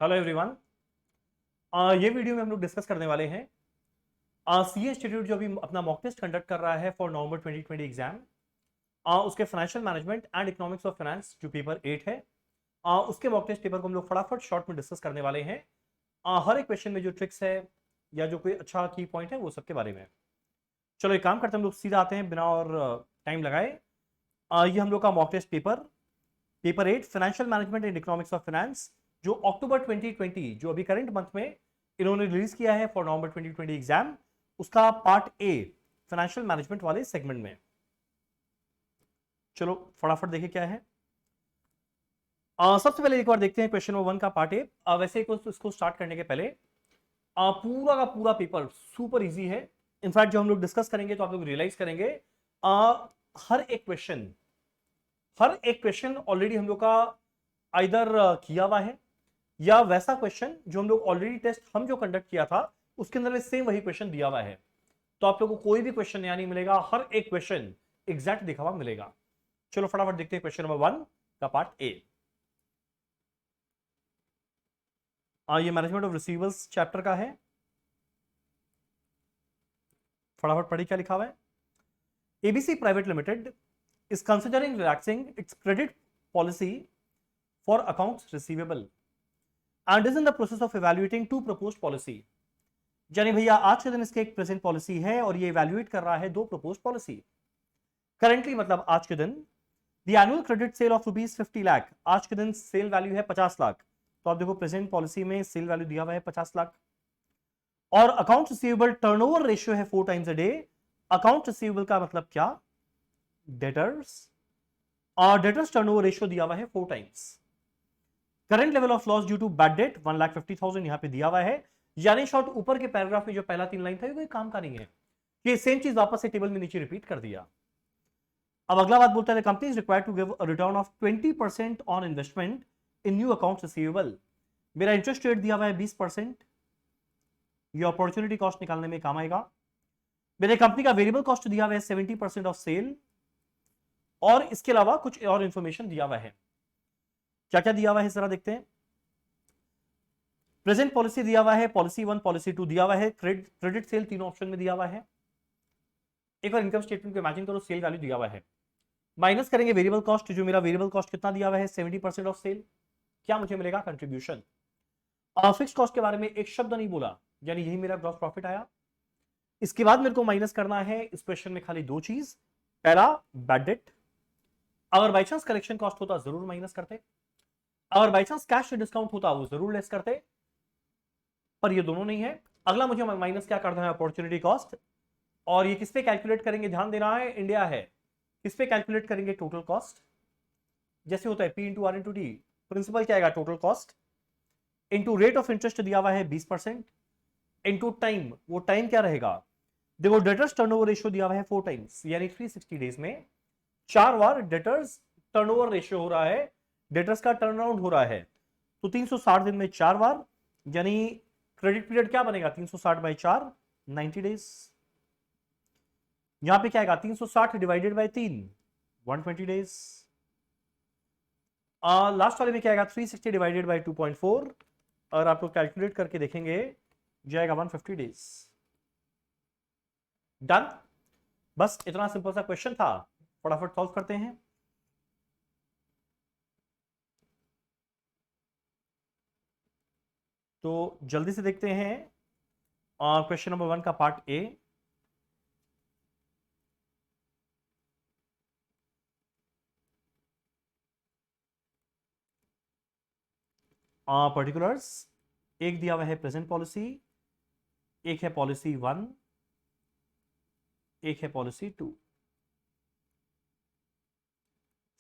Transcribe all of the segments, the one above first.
Hello everyone. ये video में हम लोग डिस्कस करने वाले हैं सी इंस्टीट्यूट जो अभी अपना मॉक टेस्ट कंडक्ट कर रहा है फॉर नवंबर 2020 एग्जाम। उसके financial management and economics of finance जो पेपर 8 है, उसके मॉक टेस्ट पेपर को हम लोग फटाफट शॉर्ट में डिस्कस करने वाले हैं। हर एक क्वेश्चन में जो ट्रिक्स है या जो कोई अच्छा की पॉइंट है वो सबके बारे में। चलो एक काम करते हैं, हम लोग सीधा आते हैं बिना और टाइम लगाए। ये हम लोग का mock test paper 8 financial management and economics of finance, जो अक्टूबर 2020 जो अभी करंट मंथ में इन्होंने रिलीज किया है फॉर नवंबर 2020 एग्जाम, उसका पार्ट ए फाइनेंशियल मैनेजमेंट वाले सेगमेंट में। चलो फटाफट देखें क्या है। सबसे पहले एक बार देखते हैं क्वेश्चन नंबर 1 का पार्ट ए। वैसे इसको स्टार्ट करने के पहले पूरा का पूरा पेपर सुपर इजी है। इनफैक्ट जो हम लोग डिस्कस करेंगे तो आप लोग रियलाइज करेंगे हर एक क्वेश्चन ऑलरेडी हम लोग का आइदर किया हुआ है या वैसा क्वेश्चन जो हम लोग ऑलरेडी टेस्ट हम जो कंडक्ट किया था उसके अंदर में सेम वही क्वेश्चन दिया हुआ है। तो आप लोगों को कोई भी क्वेश्चन नया नहीं मिलेगा, हर एक क्वेश्चन एग्जैक्ट दिखा हुआ मिलेगा। चलो फटाफट देखते हैं क्वेश्चन नंबर 1 का पार्ट ए। ये मैनेजमेंट ऑफ रिसीवेबल्स चैप्टर का है। फटाफट पढ़िए क्या लिखा हुआ है। ABC private limited is considering relaxing its credit policy for accounts receivable and is in the process of evaluating two proposed policy। जानी भैया आज के दिन इसके एक प्रेजेंट पॉलिसी है और ये इवैल्यूएट कर रहा है दो प्रपोज्ड पॉलिसी। करेंटली मतलब आज के दिन the annual credit sale of ₹50 lakh, आज के दिन सेल वैल्यू है 50 लाख। तो आप देखो प्रेजेंट पॉलिसी में सेल वैल्यू दिया हुआ है 50 लाख और अकाउंट रिसीवेबल टर्नओवर रेशियो है 4 times a day. Account receivable का मतलब क्या? डेटर्स, और डेटर्स टर्नओवर रेशियो दिया हुआ है 4 times. Current level of loss due to bad debt 1,50,000 यहां पे दिया हुआ है। यानी शॉर्ट ऊपर के पैराग्राफ में जो पहला 3 लाइन था ये कोई काम का नहीं है, ये सेम चीज वापस से टेबल में नीचे रिपीट कर दिया। अब अगला बात बोलता है company is required to give a return of 20% on investment in new accounts receivable. मेरा इंटरेस्ट रेट दिया हुआ है 20%, ये अपॉर्चुनिटी कॉस्ट निकालने में काम आएगा। मेरे कंपनी का वेरिएबल कॉस्ट दिया हुआ है 70% ऑफ सेल और इसके अलावा कुछ और इंफॉर्मेशन दिया हुआ है। क्या क्या दिया हुआ है जरा देखते हैं। प्रेजेंट पॉलिसी दिया हुआ है, पॉलिसी 1 पॉलिसी 2 दिया हुआ है, क्रेडिट सेल तीनों ऑप्शन में दिया हुआ है। एक बार इनकम स्टेटमेंट को इमेजिन करो, सेल वैल्यू दिया हुआ है, माइनस करेंगे वेरिएबल कॉस्ट, जो मेरा वेरिएबल कॉस्ट कितना दिया हुआ है 70% ऑफ सेल, क्या मुझे मिलेगा? कंट्रीब्यूशन। फिक्स कॉस्ट के बारे में एक शब्द नहीं बोला, यानी यही मेरा ग्रॉस प्रॉफिट आया। इसके बाद मेरे को माइनस करना है इस क्वेश्चन में खाली दो चीज। पहला बैड डेट, अगर बाई चांस कलेक्शन कॉस्ट होता जरूर माइनस करते, अगर बाई चांस कैश डिस्काउंट होता वो जरूर लेस करते, पर ये दोनों नहीं है। अगला मुझे माइनस क्या करना है? Opportunity cost. और ये किस पे कैलकुलेट करेंगे? ध्यान देना है, इंडिया है, किस पे कैलकुलेट करेंगे? Total cost. जैसे होता है P into R into D, principal क्या आएगा? Total cost into rate of interest दिया हुआ है 20% इंटू टाइम, वो टाइम क्या रहेगा? देखो डेटर्स टर्नओवर रेशियो दिया हुआ है 4 टाइम्स, यानी 360 डेज में 4 बार डेटर्स टर्नओवर रेशियो हो रहा है, डेटर्स का टर्न अराउंड हो रहा है। तो 360 दिन में 4 बार, यानी क्रेडिट पीरियड क्या बनेगा? 360 बाई 4, 90 डेज। यहां पे क्या आएगा? 360 डिवाइडेड बाई 3, 120 डेज। लास्ट वाले में क्या आएगा? 360 डिवाइडेड बाई 2.4, और आप लोग कैलकुलेट करके देखेंगे जाएगा 150 डेज। डन। बस इतना सिंपल सा क्वेश्चन था, फटाफट सॉल्व करते हैं। तो जल्दी से देखते हैं क्वेश्चन नंबर 1 का पार्ट ए। पर्टिकुलर्स, एक दिया हुआ है प्रेजेंट पॉलिसी, एक है पॉलिसी 1, एक है पॉलिसी 2।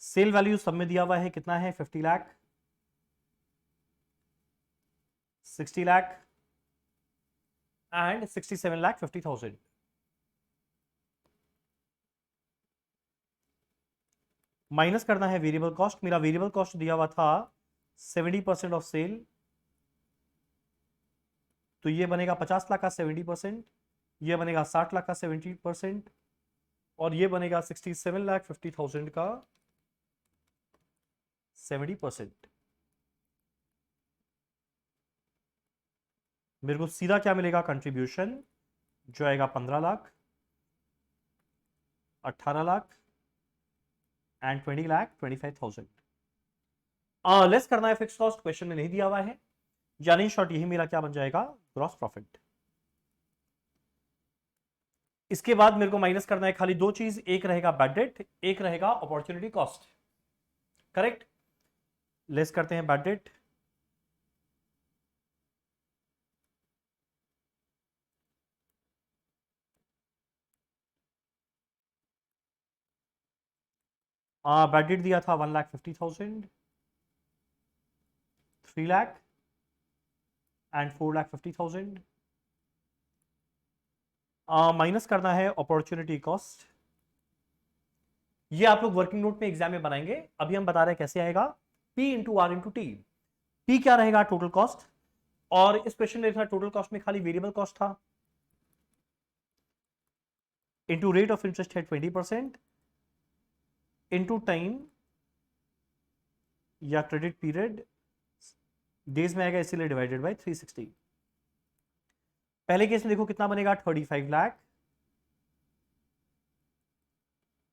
सेल वैल्यू सब में दिया हुआ है, कितना है? 50 लाख, 60 लाख एंड 67,50,000। माइनस करना है वेरिएबल कॉस्ट, मेरा वेरिएबल कॉस्ट दिया हुआ था 70% ऑफ सेल, तो ये बनेगा 50 लाख का 70%, ये बनेगा 60 लाख का 70%, और ये बनेगा 67,50,000 का 70%। मेरे को सीधा क्या मिलेगा, कंट्रीब्यूशन जो आएगा 15 लाख, 18 लाख एंड 20 लाख 25,000। लेस करना है फिक्स कॉस्ट, क्वेश्चन में नहीं दिया हुआ है, यानी शॉर्ट यही मेरा क्या बन जाएगा, ग्रॉस प्रॉफिट। इसके बाद मेरे को माइनस करना है खाली दो चीज, एक रहेगा बैड डेट, एक रहेगा अपॉर्चुनिटी कॉस्ट। करेक्ट, लेस करते हैं बैड डेट, बैड डेट दिया था 1,50,000, 3 लाख एंड 4,50,000। माइनस करना है अपॉर्चुनिटी कॉस्ट, ये आप लोग वर्किंग नोट में एग्जाम में बनाएंगे, अभी हम बता रहे हैं कैसे आएगा, P into R into T. P क्या रहेगा, टोटल कॉस्ट, और इस क्वेश्चन में देखना टोटल कॉस्ट में खाली वेरिएबल कॉस्ट था, इंटू रेट ऑफ इंटरेस्ट है 20%, इंटू टाइम या क्रेडिट पीरियड डेज में आएगा इसीलिए डिवाइडेड बाय 360। पहले केस में देखो कितना बनेगा, 35 लाख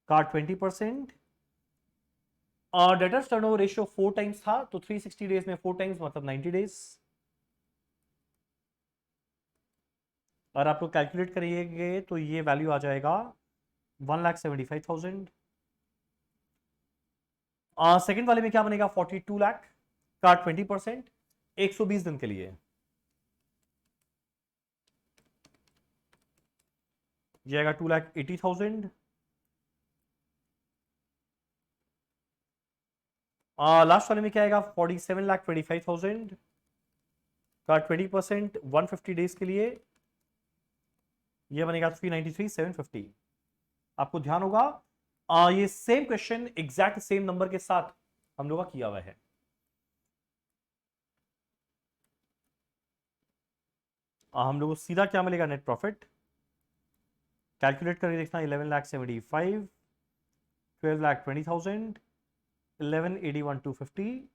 का 20%, और डेटर्स टर्नओवर रेशियो 4 टाइम्स था, तो 360 डेज में 4 टाइम्स मतलब 90 डेज। और आप लोग कैलकुलेट करिएंगे तो ये वैल्यू आ जाएगा 1,75,000। सेकेंड वाले में क्या बनेगा, 42 लाख का 20%, 120 दिन के लिए, ये आएगा 2,80,000। लास्ट वाले में क्या आएगा, 47,25,000 का 20% 150 डेज के लिए, ये बनेगा 393,750। आपको ध्यान होगा ये same question exact same number के साथ हम लोग का किया हुआ है। हम लोग को सीधा क्या मिलेगा, नेट प्रॉफिट, कैलकुलेट करके देखना, 11,75,000, 12,20,000, 11,81,250।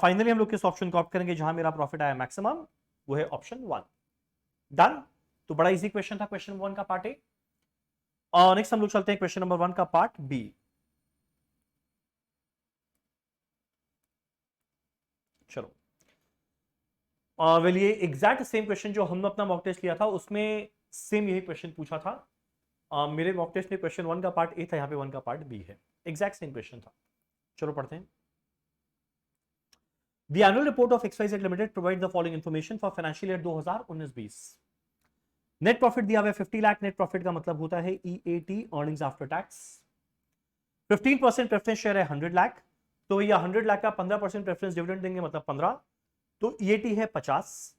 फाइनली हम लोग किस ऑप्शन को ऑप्ट करेंगे जहां मेरा प्रॉफिट आया मैक्सिमम, वो है ऑप्शन 1। डन। तो बड़ा इजी क्वेश्चन था क्वेश्चन 1 का पार्ट ए। नेक्स्ट हम लोग चलते हैं क्वेश्चन नंबर 1 का पार्ट बी। चलो, वेल ये एग्जैक्ट सेम क्वेश्चन जो हमने अपना मॉक टेस्ट लिया था उसमें सेम यही क्वेश्चन पूछा था। मेरे मॉक टेस्ट में क्वेश्चन 1 का पार्ट ए था, यहाँ पे 1 का पार्ट बी है, एग्जैक्ट सेम क्वेश्चन था। चलो पढ़ते हैं। The annual report of XYZ Limited provides the following information for financial year 2019-20। Net profit दिया हुआ है 50 लाख, नेट प्रॉफिट का मतलब होता है EAT, earnings after tax. 15% preference share है 100 लाख, तो भैया 100 लाख का 15% प्रेफरेंस डिविडेंड देंगे मतलब 15, तो EAT है 50,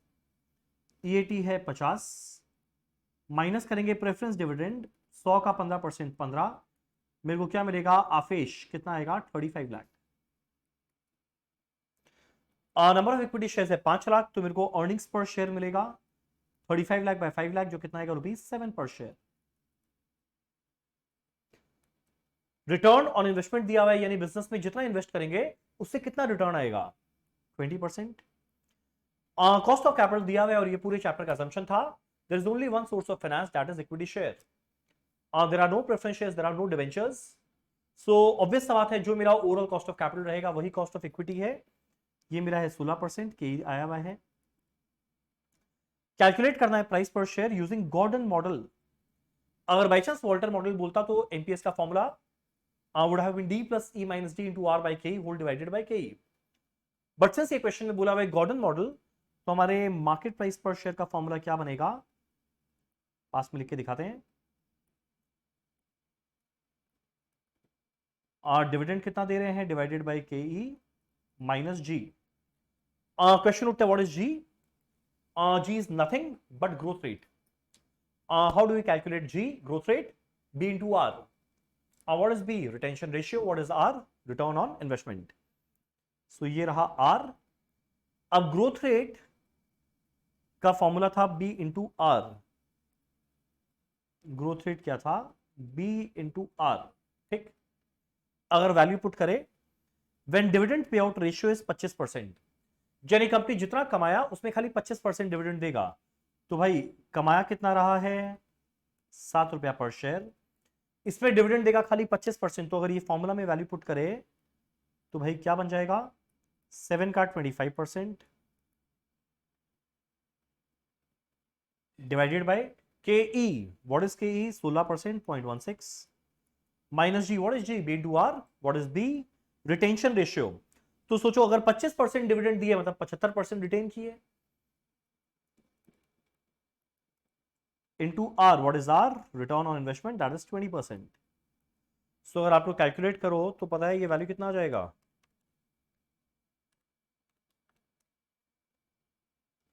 EAT है 50, माइनस करेंगे प्रेफरेंस डिविडेंड 100 का 15% 15, मेरे को क्या मिलेगा, आफेश कितना आएगा, 35 lakh. Number of equity share है 5 लाख, तो मेरे को अर्निंग्स पर शेयर मिलेगा 35 लाख बाय 5 लाख जो कितना आएगा, ₹7 पर शेयर। रिटर्न ऑन इन्वेस्टमेंट दिया हुआ है, यानी बिजनेस में जितना इन्वेस्ट करेंगे उससे कितना रिटर्न आएगा, 20%। कॉस्ट ऑफ कैपिटल दिया हुआ है और ये पूरे चैप्टर का असम्पशन था, there is only one source of finance that is equity share. There are no preference shares, there are no debentures, so obvious सा बात है जो मेरा ओवरऑल कॉस्ट ऑफ कैपिटल रहेगा वही कॉस्ट ऑफ इक्विटी है, ये मेरा है 16% के आया हुआ है। कैलकुलेट करना है price per share using Gordon model. अगर बाई चांस वॉल्टर मॉडल बोलता तो एमपीएस का formula would have been D plus E minus D into R by KE whole divided by KE। But since ये question में बोला हुआ है Gordon model, तो हमारे मार्केट प्राइस पर शेयर का फॉर्मूला क्या बनेगा, पास में लिख के दिखाते हैं। डिविडेंड कितना दे रहे हैं, divided by KE minus G। Question उठता है what is G? G is nothing but growth rate. How do we calculate G? Growth rate, B into R. What is B? Retention ratio. What is R? Return on investment. So ये रहा R। अब growth rate का formula था B into R। Growth rate क्या था, B into R। ठीक, अगर value put करें, when dividend payout ratio is 25%, यानी कंपनी जितना कमाया उसमें खाली 25% डिविडेंड देगा। तो भाई कमाया कितना रहा है, 7 रुपया पर शेयर, इसमें डिविडेंड देगा खाली 25%। तो अगर ये फॉर्मूला में वैल्यू पुट करे तो भाई क्या बन जाएगा, 7 का 25% डिवाइडेड बाय के ई, what is K E, 16%, 0.16 minus G, what is G, B to are, what is B, retention ratio. तो सोचो अगर 25% डिविडेंड दिए मतलब 75% रिटेन किए, into R, what is R, return on investment, that is 20%। So अगर आप लोग कैलकुलेट करो तो पता है ये वैल्यू कितना आ जाएगा,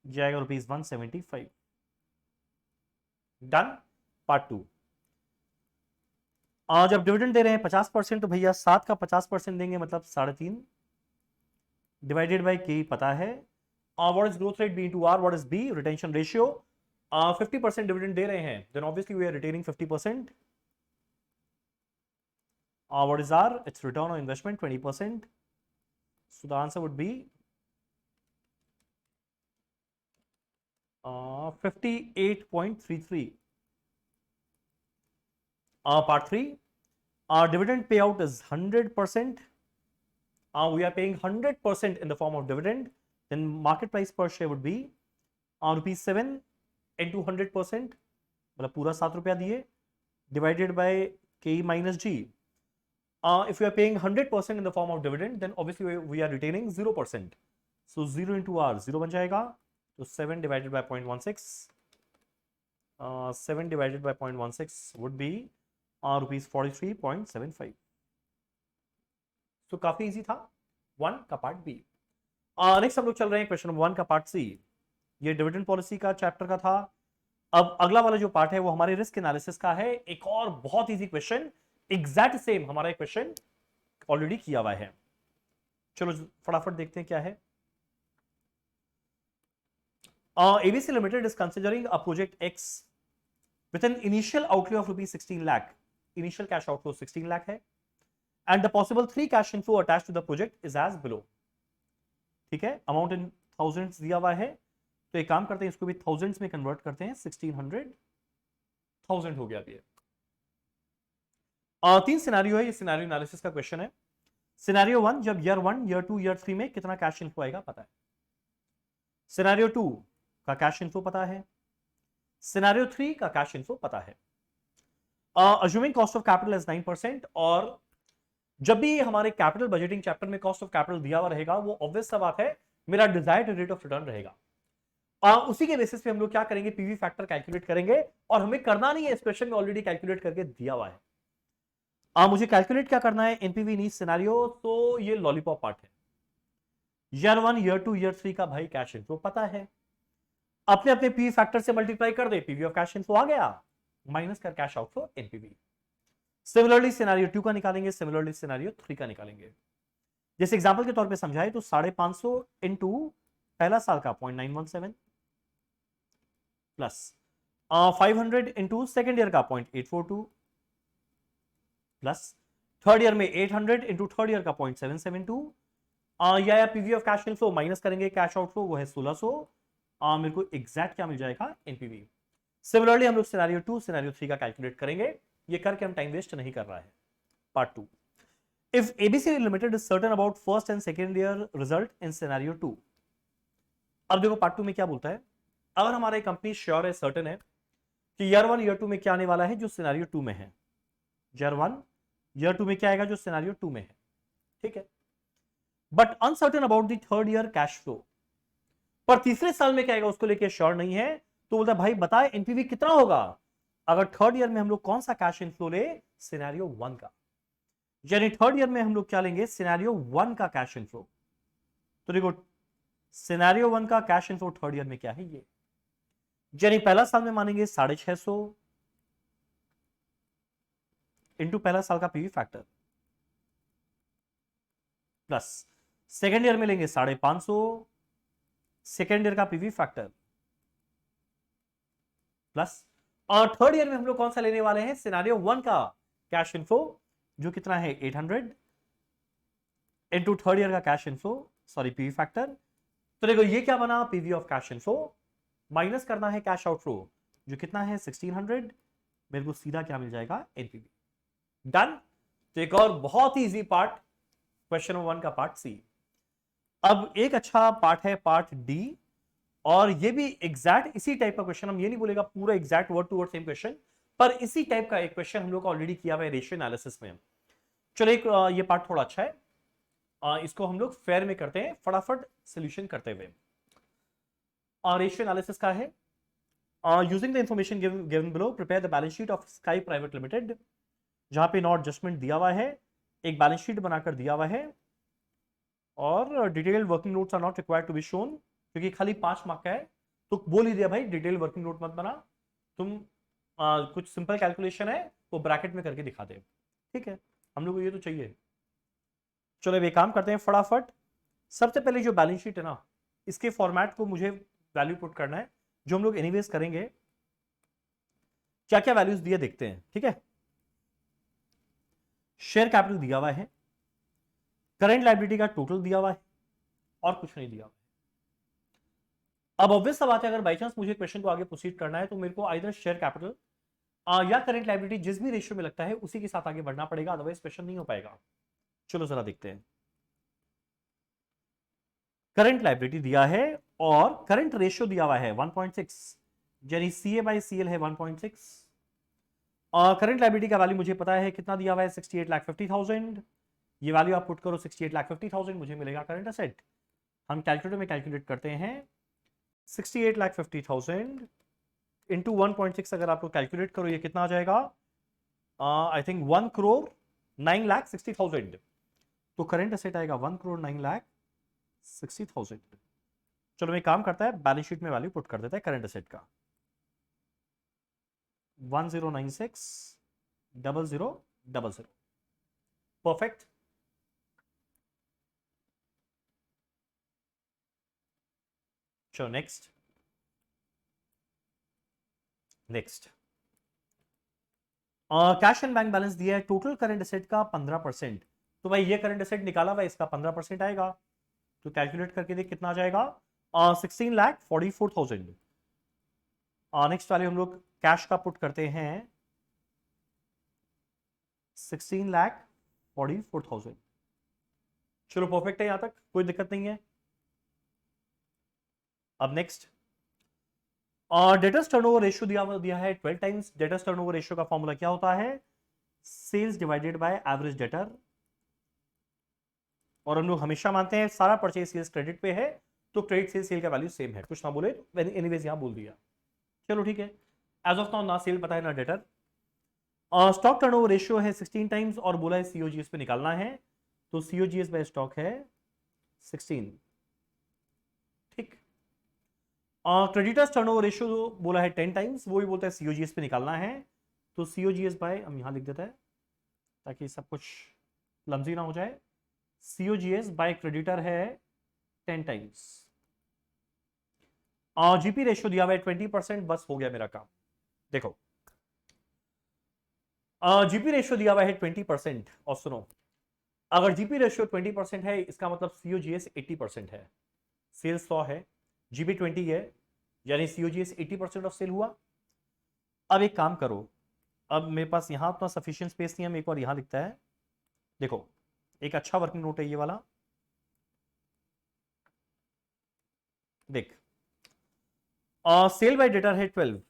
जाएगा ₹175। डन। पार्ट 2, जब डिविडेंड दे रहे हैं 50%, तो भैया 7 का 50% देंगे मतलब 3.5 डिवाइडेड बाय के पता है, what is growth rate, b to are, what is B, retention ratio. 50% dividend दे रहे हैं, then obviously we are retaining 50%। What is R? It's return on investment 20%. So the answer would be 58.33. Part 3. Our dividend payout is 100%. We are paying 100% in the form of dividend. Then market price per share would be ₹7 into 100%, मतलब पूरा 7 रुपया दिए, divided by K minus G. If we are paying 100% in the form of dividend, then obviously we are retaining 0%. So 0 into R, 0 बन जाएगा, तो 7 divided by 0.16, 7 divided by 0.16 would be ₹43.75. तो काफी easy था 1 का पार्ट बी। नेक्स्ट हम लोग चल रहे हैं क्वेश्चन नंबर 1 का पार्ट सी। ये डिविडेंड पॉलिसी का चैप्टर का था। अब अगला वाला जो पार्ट है वो हमारे रिस्क एनालिसिस का है। एक और बहुत इजी क्वेश्चन, एग्जैक्ट सेम हमारा क्वेश्चन ऑलरेडी किया हुआ है। चलो फटाफट देखते हैं क्या है। ABC Limited is considering a project X with an initial outlay of ₹16 lakh. Initial cash outflow 16 lakh है, and the possible 3 cash inflow attached to the project is as below. ठीक है, अमाउंट इन थाउजेंड्स दिया हुआ है, तो एक काम करते हैं इसको भी थाउजेंड्स में कन्वर्ट करते हैं, 1600,000 हो गया। ये 3 सिनेरियो है, ये सिनेरियो एनालिसिस का क्वेश्चन है। सिनेरियो 1, जब ईयर 1, ईयर 2, ईयर 3 में कितना कैश इनफ्लो आएगा पता है। सिनेरियो 2 का कैश इनफ्लो पता है। सिनेरियो 3 का कैश इनफ्लो पता है। Assuming cost of capital is 9%, और जब भी हमारे कैपिटल बजटिंग चैप्टर में कॉस्ट ऑफ कैपिटल दिया हुआ रहेगा, वो ऑब्वियस सा बात है मेरा डिजायर्ड रेट ऑफ रिटर्न रहेगा। उसी के बेसिस पे हम लोग क्या करेंगे, पीवी फैक्टर कैलकुलेट करेंगे, और हमें करना नहीं है, इस क्वेश्चन में ऑलरेडी कैलकुलेट करके दिया हुआ है। मुझे कैलकुलेट क्या करना है, एनपीवी इन ईच सिनेरियो। तो ये लॉलीपॉप पार्ट है। ईयर 1, ईयर 2, ईयर 3 का भाई कैश इनफ्लो पता है, अपने अपने पीवी फैक्टर से मल्टीप्लाई कर दे, पीवी ऑफ कैश इनफ्लो आ गया, माइनस कर cash outflow NPV. Similarly scenario 2 का निकालेंगे, सिमिलरली सिनेरियो 3 का निकालेंगे। जैसे एग्जांपल के तौर पे समझाए तो 550 इनटू पहला साल का 0.917 प्लस 500 इनटू सेकेंड ईयर का 0.842 प्लस थर्ड ईयर में 800 इनटू थर्ड ईयर का 0.772, या PV of cash inflow minus करेंगे कैश आउटफ्लो, वो है 1600। मेरे को एग्जैक्ट क्या मिल जाएगा, एनपीवी। सिमिलरली हम लोग सिनेरियो 2, सिनेरियो 3 का कैलकुलेट करेंगे। ये करके हम टाइम वेस्ट नहीं कर रहा है। Part 2, if ABC Limited is certain about first and second year result in scenario 2। अब देखो पार्ट 2 में क्या बोलता है, अगर हमारी कंपनी श्योर है, सर्टेन है कि ईयर 1, ईयर 2 में क्या आने वाला है जो सिनेरियो 2 में है, ईयर 1, ईयर 2 में क्या आएगा जो सिनेरियो 2 में है, ठीक है, but uncertain about the third year cash flow, पर तीसरे साल में क्या आएगा उसको लेके श्योर नहीं है, तो बोलता है भाई बताए एनपीवी कितना होगा अगर थर्ड ईयर में हम लोग कौन सा कैश इनफ्लो ले, सिनेरियो 1 का। यानी थर्ड ईयर में हम लोग क्या लेंगे, सिनेरियो 1 का कैश इनफ्लो। तो देखो सिनेरियो 1 का कैश इनफ्लो थर्ड ईयर में क्या है, ये यानी पहला साल में मानेंगे 650 इंटू पहला साल का PV factor, plus second year में लेंगे 550 सेकेंड ईयर का पीवी फैक्टर, प्लस और थर्ड ईयर में हम लोग कौन सा लेने वाले हैं, सिनेरियो 1 का कैश इनफ्लो जो कितना है 800 इनटू थर्ड ईयर का cash inflow, sorry PV factor, तो देखो ये क्या बना, PV of cash inflow minus करना है कैश आउटफ्लो जो कितना है 1600, मेरे को सीधा क्या मिल जाएगा, एनपीवी। डन। तो एक और बहुत ही इजी पार्ट, क्वेश्चन नंबर 1 का पार्ट सी। अब एक अच्छा पार्ट है पार्ट डी, और ये भी एग्जैक्ट इसी टाइप का क्वेश्चन, हम ये नहीं बोलेगा पूरा exact word to word same question, पर इसी टाइप का एक क्वेश्चन हम लोग ऑलरेडी किया हुआ है रेशियो एनालिसिस में। चलो एक ये पार्ट थोड़ा अच्छा है, इसको हम लोग फेयर में करते हैं फटाफट सोल्यूशन करते हुए। रेशियो एनालिसिस का है, using the information given below prepare the balance sheet of sky private limited, जहां पे नॉट एडजस्टमेंट दिया हुआ है, एक बैलेंस शीट बनाकर दिया हुआ है, और detailed working notes are not required to be shown, क्योंकि खाली 5 मार्क का है, तो बोल ही दिया भाई डिटेल वर्किंग नोट मत बना, तुम कुछ सिंपल कैलकुलेशन है वो ब्रैकेट में करके दिखा दे। ठीक है, हम लोग को ये तो चाहिए। चलो एक काम करते हैं फटाफट, सबसे पहले जो बैलेंस शीट है ना, इसके फॉर्मेट को मुझे वैल्यू पुट करना है, जो हम लोग एनीवेज करेंगे। क्या क्या वैल्यूज दिए देखते हैं, ठीक है। शेयर कैपिटल दिया हुआ है, करंट लायबिलिटी का टोटल दिया हुआ है, और कुछ नहीं दिया हुआ है। अब ऑब्वियस सा बात है, अगर बाई चांस मुझे क्वेश्चन को आगे प्रोसीड करना है तो मेरे को आइदर शेयर कैपिटल या करंट लायबिलिटी जिस भी रेशियो में लगता है उसी के साथ आगे बढ़ना पड़ेगा, अदरवाइज क्वेश्चन नहीं हो पाएगा। चलो जरा देखते हैं। करंट लायबिलिटी दिया है और करंट रेशियो दिया हुआ है 1.6, यानी सीए बाई सीएल है 1.6। करंट लायबिलिटी का वैल्यू मुझे पता है कितना दिया हुआ है, 68,50,000। ये वैल्यू आप पुट करो 68,50,000, मुझे मिलेगा करंट असेट। हम कैलकुलेटर में कैलकुलेट करते हैं, 68,50,000 इंटू 1.6 अगर आप लोग कैलकुलेट करो ये कितना आ जाएगा, आई थिंक 1,09,60,000। तो करंट असेट आएगा 1,09,60,000। चलो मैं काम करता है, बैलेंस शीट में वैल्यू पुट कर देता है करंट असेट का, 1096,000,000। परफेक्ट। चलो next cash and bank balance दिया है, टोटल करंट एसेट का 15%। तो भाई ये करंट एसेट निकाला हुआ, इसका 15% आएगा, तो कैलकुलेट करके देख कितना आ जाएगा, 16,44,000। नेक्स्ट वाले हम लोग कैश का पुट करते हैं 16,44,000। चलो परफेक्ट है, यहां तक कोई दिक्कत नहीं है। अब नेक्स्ट डेटर्स टर्नओवर रेशियो दिया है 12 टाइम्स। डेटर्स टर्नओवर रेशियो का फॉर्मूला क्या होता है, sales divided by average debtor, और हम लोग हमेशा मानते हैं सारा परचेज सेल्स क्रेडिट पे है, तो क्रेडिट सेल्स सेल का वैल्यू सेम है, कुछ ना बोले, एनीवेज यहां बोल दिया। चलो ठीक है, एज ऑफ नाउ ना सेल पता है ना डेटर। स्टॉक टर्नओवर रेशियो है 16 टाइम्स, और बोला है सीओजीएस पे निकालना है, तो सीओजीएस बाय स्टॉक है 16। ठीक। क्रेडिटर्स टर्नओवर रेशियो बोला है 10 टाइम्स, वो भी बोलता है सीओजीएस पे निकालना है, तो सीओजीएस बाय हम यहां लिख देता है ताकि सब कुछ लम्जी ना हो जाए। सीओजीएस बाय क्रेडिटर है 10 टाइम्स। जीपी रेशियो दिया हुआ है 20%, बस हो गया मेरा काम। देखो जीपी रेशियो दिया हुआ है 20%, और सुनो, अगर जीपी रेशियो 20% है इसका मतलब सीओजीएस 80% है। सेल्स 100 है, जीपी 20 है, यानी सीओजीएस 80% ऑफ सेल हुआ। अब एक काम करो, अब मेरे पास यहां उतना सफिशिएंट स्पेस नहीं है, हम एक बार यहां लिखता है। देखो एक अच्छा वर्किंग नोट है ये वाला, देख सेल बाय डेटर है 12,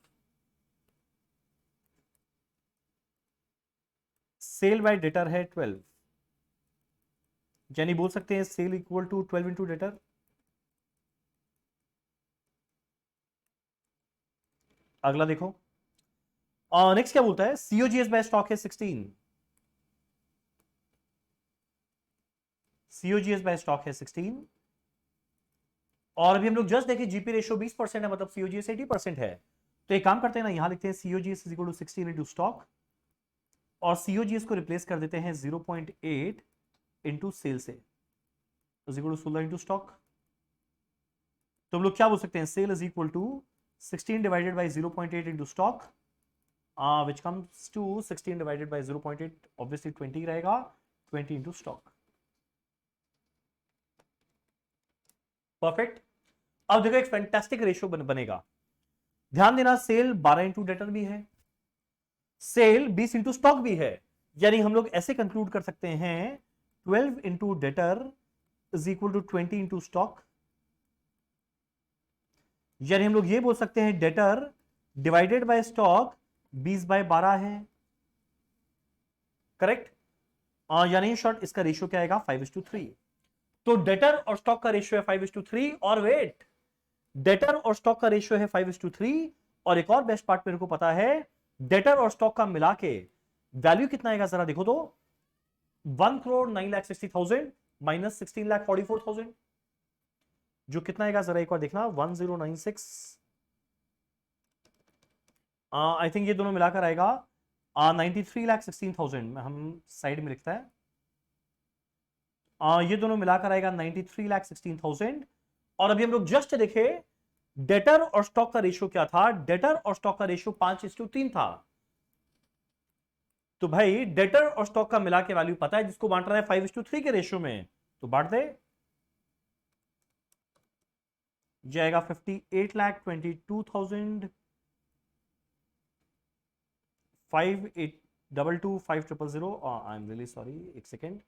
सेल बाय डेटर है 12, यानी बोल सकते हैं sale equal to 12 into debtor. अगला देखो, नेक्स्ट क्या बोलता है, सीओजीएस बाय स्टॉक है 16, सीओजीएस बाय स्टॉक है 16, और अभी हम लोग जस्ट देखें जीपी रेशियो 20% है, मतलब सीओजीएस 80% है। तो एक काम करते हैं ना, यहां लिखते हैं COGS is equal to 16 into stock, और सीओजीएस को रिप्लेस कर देते हैं 0.8 इंटू सेल से, is equal to 16 into stock. तो हम लोग क्या बोल सकते हैं, sale is equal to 16 divided by 0.8 into stock, which comes to 16 divided by 0.8, obviously 20 रहेगा, 20 इंटू स्टॉक। परफेक्ट। अब देखो एक फैंटास्टिक रेशियो बनेगा, ध्यान देना, सेल 12 इंटू डेटर भी है, सेल 20 इंटू स्टॉक भी है, यानी हम लोग ऐसे कंक्लूड कर सकते हैं 12 into debtor is equal to 20 into stock, यानी हम लोग ये बोल सकते हैं डेटर डिवाइडेड बाय स्टॉक 20/12 है, करेक्ट। यानी शॉर्ट इसका रेशियो क्या आएगा 5:3। तो डेटर और स्टॉक का रेशियो है 5:3, और वेट, डेटर और स्टॉक का रेशियो है 5:3, और एक और बेस्ट पार्ट मेरे को पता है, डेटर और स्टॉक का मिला के वैल्यू कितना आएगा जरा देखो तो, 1,09,60,000 माइनस 16,44,000, जो कितना आएगा जरा एक बार देखना, 1096, आई थिंक ये दोनों मिलाकर आएगा 93,16,000, हम साइड में लिखता है, ये दोनों मिलाकर आएगा 93,16,000। और अभी हम लोग जस्ट देखे डेटर और स्टॉक का रेशियो क्या था, डेटर और स्टॉक का रेशियो 5:3 था। तो भाई डेटर और स्टॉक का मिला के वैल्यू पता है, जिसको बांट रहा है 5:3 के रेशियो में, तो बांट दे, जाएगा 58,22,000, 5822,500, आई एम रियली सॉरी, एक सेकेंड,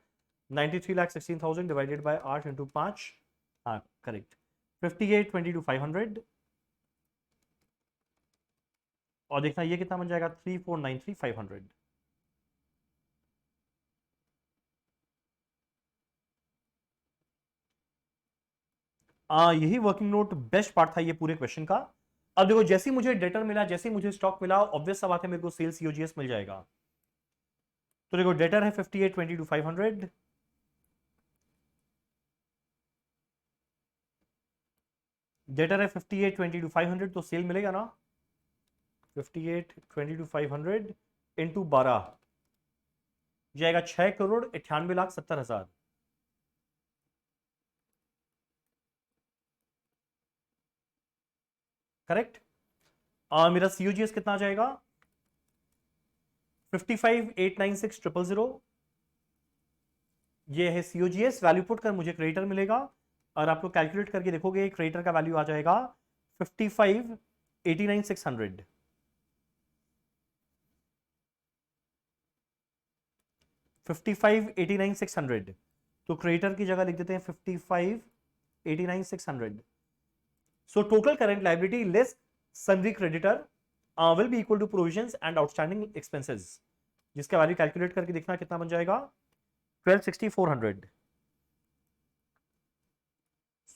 93,16,000 डिवाइडेड बाय 8 इंटू 5, हाँ करेक्ट, 58,22,500, और देखना ये कितना बन जाएगा 34,93,500। यही वर्किंग नोट बेस्ट पार्ट था ये पूरे क्वेश्चन का। अब देखो जैसे मुझे डेटर मिला, जैसे मुझे स्टॉक मिला, ऑब्वियस सा बात है मेरे को सेल्स सीओजीएस मिल जाएगा। तो देखो डेटर है 58,22,500, डेटर है 58,22,500, तो सेल मिलेगा ना 58,22,500 इंटू 12 जाएगा 6,98,70,000, करेक्ट। मेरा सीओजीएस कितना आ जाएगा 55,896,000, ये है सीओजीएस, वैल्यू पुट कर मुझे क्रेडिटर मिलेगा, और आप लोग कैलकुलेट करके देखोगे क्रेडिटर का वैल्यू आ जाएगा 55,89,600, 55,89,600, तो क्रेडिटर की जगह लिख देते हैं 55,89,600। So total current liability less sundry creditor will be equal to provisions and outstanding expenses, जिसका वैल्यू कैलकुलेट करके देखना कितना बन जाएगा 12,60,400।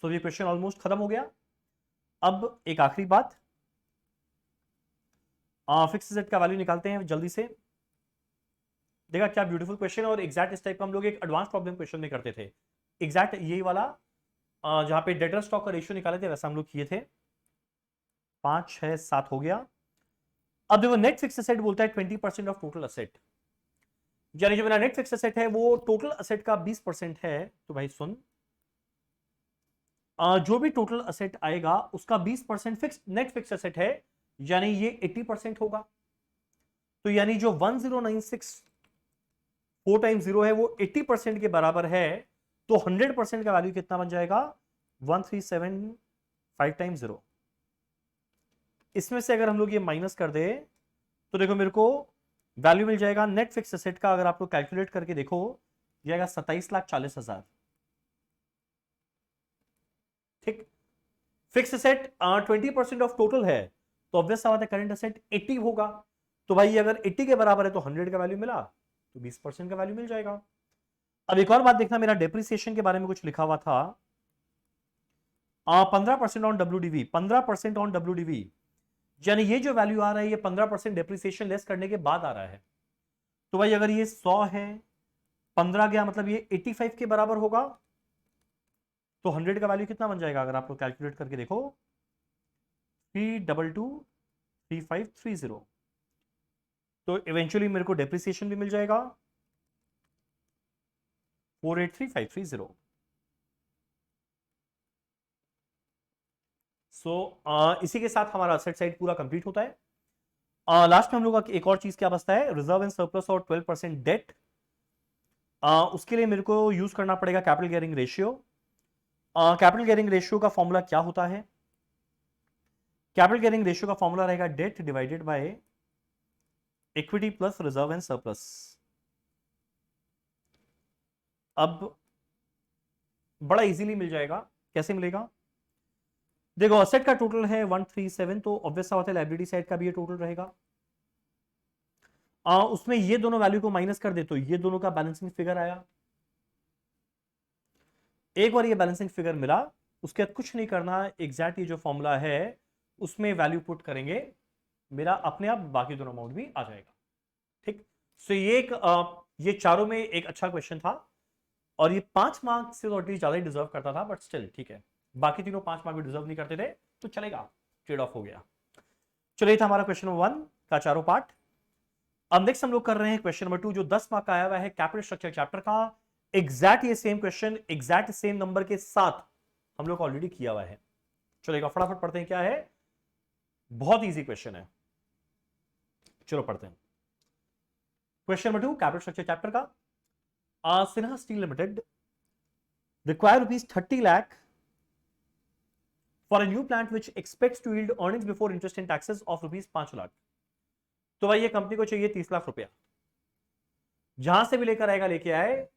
तो ये क्वेश्चन ऑलमोस्ट खत्म हो गया। अब एक आखिरी बात, फिक्स एसेट का वैल्यू निकालते हैं जल्दी से। देखा क्या ब्यूटीफुल क्वेश्चन, और एग्जैक्ट इस टाइप का हम लोग एक एडवांस प्रॉब्लम क्वेश्चन में करते थे, एग्जैक्ट यही वाला जहां पे डेटर स्टॉक का रेशियो निकाले थे वैसा हम लोग किए थे। 5, 6, 7 हो गया। अब देखो नेट फिक्स एसेट बोलता है 20% ऑफ टोटल एसेट, यानी जो मेरा नेट फिक्स एसेट है वो टोटल एसेट का 20% है। तो भाई सुन, जो भी टोटल एसेट आएगा उसका 20% फिक्स नेट फिक्स एसेट है, यानी ये 80% होगा। तो यानी जो 1096 टाइम्स 0 है वो 80% के बराबर है, तो 100% का वैल्यू कितना बन जाएगा 1375 टाइम्स 0। इसमें से अगर हम लोग ये माइनस कर दे तो देखो मेरे को वैल्यू मिल जाएगा नेट फिक्स एसेट का, अगर आप लोग कैलकुलेट करके देखो जाएगा 27,40,000, ठीक। फिक्स एसेट 20% ऑफ टोटल है, तो ऑब्वियस बात है करंट एसेट 80 होगा। तो भाई अगर 80 के बराबर है तो 100 का वैल्यू मिला, तो 20% का वैल्यू मिल जाएगा। अब एक और बात देखना, मेरा डेप्रिसिएशन के बारे में कुछ लिखा हुआ था 15% ऑन WDV, 15% ऑन WDV, यानी ये जो वैल्यू आ रहा है ये 15% डेप्रिसिएशन लेस करने के बाद आ रहा है। तो भाई अगर ये 100 है, 15 गया मतलब ये 85 के बराबर होगा, तो 100 का वैल्यू कितना बन जाएगा अगर आप लोग कैलकुलेट करके देखो 3223530। तो इवेंचुअली मेरे को डेप्रिसिएशन भी मिल जाएगा 483530। इसी के साथ हमारा असेट साइड पूरा कंप्लीट होता है। लास्ट में हम लोग एक और चीज क्या बचता है, रिजर्व एंड सरप्लस और 12% डेट। उसके लिए मेरे को यूज करना पड़ेगा capital gearing ratio. Capital gearing ratio का फॉर्मूला क्या होता है, कैपिटल कैरिंग रेशियो का फॉर्मूला रहेगा date divided by equity plus reserve and surplus. अब बड़ा इजीली मिल जाएगा। कैसे मिलेगा? देखो असेट का टोटल है 137, तो ऑब्वियस सा होता है लाइबिलिटी साइड का भी ये टोटल रहेगा। उसमें ये दोनों वैल्यू को माइनस कर दे तो ये दोनों का बैलेंसिंग फिगर आया। एक बार ये बैलेंसिंग फिगर मिला, उसके बाद कुछ नहीं करना, एग्जैक्ट ये जो फॉर्मूला है उसमें वैल्यू पुट करेंगे, मेरा अपने आप बाकी दोनों अमाउंट भी आ जाएगा। ठीक, सो ये ये चारों में एक अच्छा क्वेश्चन था और ये 5 मार्क्स से ऑलरेडी ज्यादा ही डिजर्व करता था, बट स्टिल ठीक है। बाकी तीनों 5 मार्क भी डिजर्व नहीं करते थे तो चलेगा, ट्रेड ऑफ हो गया। चलो ये था हमारा क्वेश्चन नंबर 1 का चारों पार्ट। अब नेक्स्ट हम लोग कर रहे हैं क्वेश्चन नंबर 2 जो 10 मार्क का आया हुआ है कैपिटल स्ट्रक्चर चैप्टर का। एग्जैक्ट ये same question exact same number के साथ हम लोग ऑलरेडी किया हुआ है। चलो फटाफट पढ़ते हैं क्या है, बहुत इजी क्वेश्चन है। चलो पढ़ते हैं question number 2 capital structure chapter का। Sinha steel limited require rupees 30 lakh for a new plant which expects to yield earnings before interest and taxes of rupees 5 lakh. तो भाई ये कंपनी को चाहिए 30 लाख रुपया, जहां से भी लेकर आएगा लेके आए,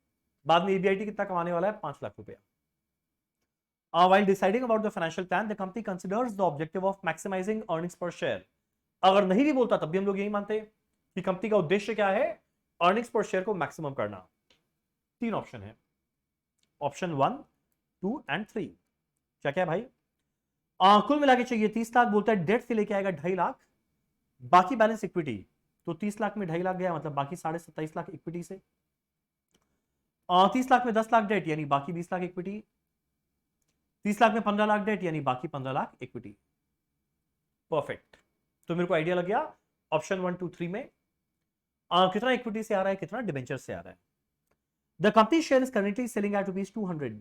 बाद में ईबीआईटी कितना कमाने वाला है 5 लाख रुपया। While deciding about the financial plan, the company considers the objective of maximizing earnings per share। अगर नहीं भी बोलता तब भी हम लोग यही मानते कि कंपनी का उद्देश्य क्या है, अर्निंग्स पर शेयर को मैक्सिमम करना। 3 ऑप्शन है, ऑप्शन 1, 2 एंड 3। क्या क्या भाई? कुल मिला के चाहिए 30 लाख, बोलता है डेट से लेके आएगा 2.5 लाख, बाकी बैलेंस इक्विटी। तो 30 लाख में 2.5 लाख गया, मतलब बाकी 27.5 लाख इक्विटी से। 30 लाख में 10 लाख डेट यानी बाकी 20 लाख इक्विटी। 30 लाख में 15 लाख डेट यानी बाकी 15 लाख इक्विटी। परफेक्ट, तो मेरे को आइडिया लग गया ऑप्शन 1, 2, 3 में कितना इक्विटी से आ रहा है, कितना डिबेंचर से आ रहा है। The company share is currently selling at rupees 200।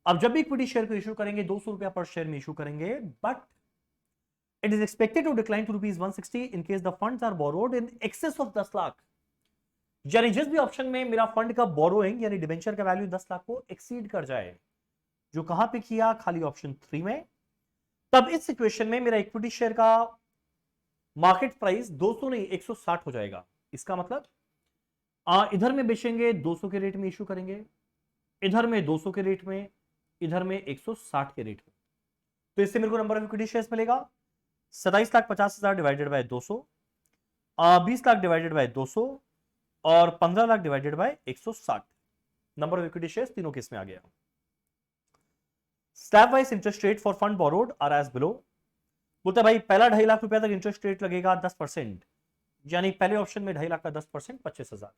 अब जब भी इक्विटी शेयर को इशू करेंगे 200 रुपया पर शेयर में इशू करेंगे, but it is expected to decline to rupees 160 in case the funds are borrowed in excess of 10 lakh. यानी जिस भी ऑप्शन में मेरा फंड का बोरोइंग यानी डिबेंचर का वैल्यू 10 लाख को एक्सीड कर जाए, जो कहां पे किया, खाली ऑप्शन 3 में, तब इस सिचुएशन में मेरा इक्विटी शेयर का मार्केट प्राइस 200 नहीं 160 हो जाएगा। इसका मतलब इधर में बेचेंगे 200 के रेट में इशू करेंगे, इधर में 200 के रेट में, इधर में 160 के रेट में। तो इससे मेरे को नंबर ऑफ इक्विटी शेयर्स मिलेगा 27,50,000 divided by 200, 20 lakh divided by 200 और 15 lakh divided by 160। Number of equity shares तीनों केस में आ गया। Slab wise interest rate for fund borrowed are as below. बोलते भाई पहला 2.5 लाख रुपया तक इंटरेस्ट रेट लगेगा 10%, यानी पहले ऑप्शन में 2.5 लाख का 10% 25,000।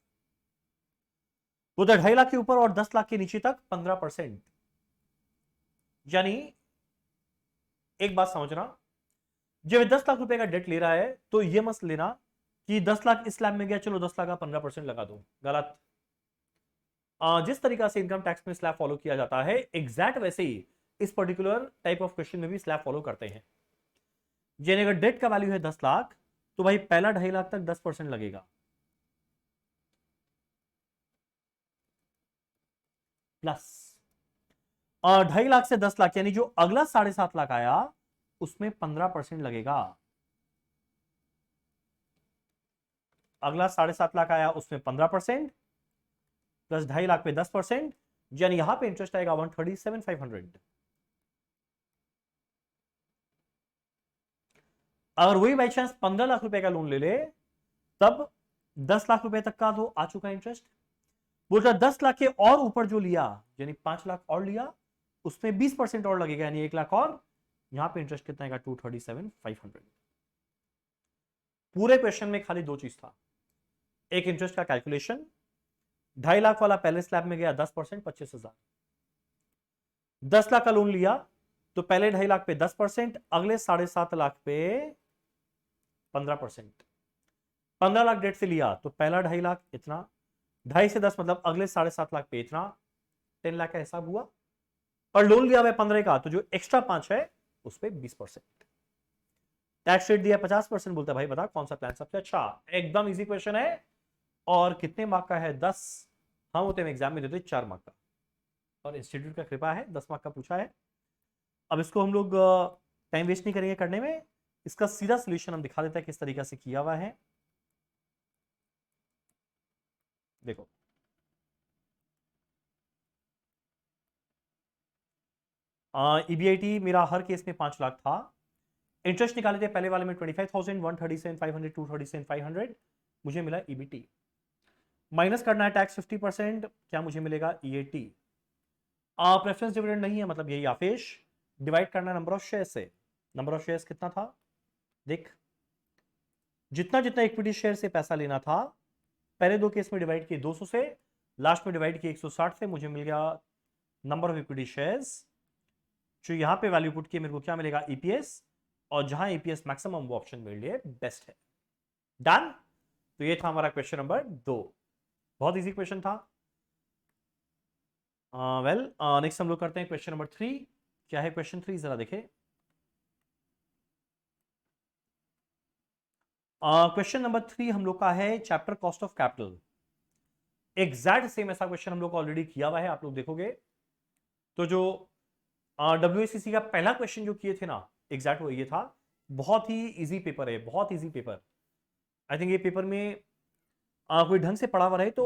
बोलते 2.5 लाख के ऊपर और 10 लाख के नीचे तक 15%। यानी एक बात समझना, जब 10 लाख रुपए का डेट ले रहा है तो ये मत लेना कि 10 लाख इस स्लैब में गया चलो 10 लाख का 15% लगा दो, गलत। जिस तरीका से इनकम टैक्स में स्लैब फॉलो किया जाता है एग्जैक्ट वैसे ही इस पर्टिकुलर टाइप ऑफ क्वेश्चन में भी स्लैब फॉलो करते हैं। यानी अगर डेट का वैल्यू है 10 लाख तो भाई पहला 2.5 लाख तक 10% लगेगा, प्लस और 2.5 लाख से 10 लाख यानी जो अगला 7.5 लाख आया उसमें 15% लगेगा। अगला 7.5 लाख आया उसमें 15% प्लस 2.5 लाख पे 10%, यानी यहां पे इंटरेस्ट आएगा 137,500। अगर वही बाई चांस 15 लाख रुपए का लोन ले ले तब 10 लाख रुपए तक का तो आ चुका इंटरेस्ट। बोलता 10 लाख के और ऊपर जो लिया यानी 5 लाख और लिया उसमें 20% और लगेगा यानी 1 लाख और, यहां पे इंटरेस्ट कितना आएगा 237,500। पूरे क्वेश्चन में खाली 2 चीज था, एक इंटरेस्ट का कैलकुलेशन, 2.5 लाख वाला पहले स्लैब में गया 10% 25,000, 10 लाख का लोन लिया तो पहले 2.5 लाख पे 10%, अगले 7.5 लाख पे 15%, 15 लाख डेट से लिया तो पहला 2.5 लाख इतना, 2.5 से 10 मतलब अगले 7.5 लाख पे इतना, 10 लाख का हिसाब हुआ। और लोन लिया हुआ 15 का तो जो एक्स्ट्रा 5 है उस पर 20%। टैक्स रेट दिया 50%। बोलता है भाई बता कौन सा प्लान सबसे अच्छा। एकदम इजी क्वेश्चन है और कितने मार्क का है 10, हम होते हैं एग्जाम में देते 4 मार्क का, और इंस्टीट्यूट का कृपा है 10 मार्क का पूछा है। अब इसको हम लोग टाइम वेस्ट नहीं करेंगे करने में, इसका सीधा सोल्यूशन हम दिखा देते हैं किस तरीके से किया हुआ है। देखो ईबीआईटी मेरा हर केस में 5 लाख था। इंटरेस्ट निकाले थे पहले वाले में 25,000, 137, 500, 237, 500, मुझे मिला ईबीटी। माइनस करना है टैक्स 50%, क्या मुझे मिलेगा ईएटी। प्रेफरेंस डिविडेंड नहीं है, मतलब यही आपेश। डिवाइड करना नंबर ऑफ शेयर से। नंबर ऑफ शेयर्स कितना था, देख जितना जितना इक्विटी शेयर से पैसा लेना था पहले दो केस में डिवाइड किए 200 से, लास्ट में डिवाइड किए 160 से, मुझे मिल गया नंबर ऑफ इक्विटी शेयर्स। जो यहां पे वैल्यू पुट किए मेरे को क्या मिलेगा, ईपीएस, और जहां ईपीएस मैक्सिमम वो ऑप्शन मेरे लिए बेस्ट है। डन। तो ये था हमारा क्वेश्चन नंबर 2, बहुत इजी क्वेश्चन था। वेल नेक्स्ट हम लोग करते हैं क्वेश्चन नंबर 3। क्या है क्वेश्चन 3 जरा देखें। क्वेश्चन नंबर 3 हम लोग का है chapter cost of capital. Exact same ऐसा क्वेश्चन हम लोग को ऑलरेडी किया हुआ है, आप लोग देखोगे तो जो WSCC का पहला क्वेश्चन जो किए थे ना, एग्जैक्ट वो ये था। बहुत ही इजी पेपर है, बहुत इजी पेपर। आई थिंक ये पेपर में कोई ढंग से पढ़ा हुआ रहे तो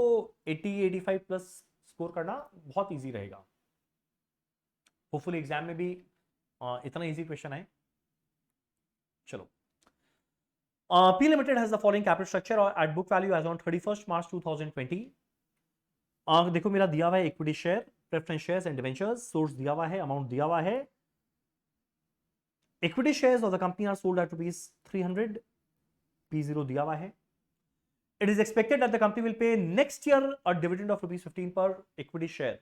80-85 प्लस स्कोर करना बहुत इजी रहेगा। होपफुली एग्जाम में भी इतना इजी क्वेश्चन है। चलो, P Limited has the following capital structure at book value as on 31st March 2020. देखो मेरा दिया हुआ है equity share, preference shares and debentures, source दिया हुआ है, अमाउंट दिया हुआ है। Equity shares of the company are sold at ₹300, P0 दिया हुआ है। It is expected that the company will pay next year a dividend of ₹15 per equity share.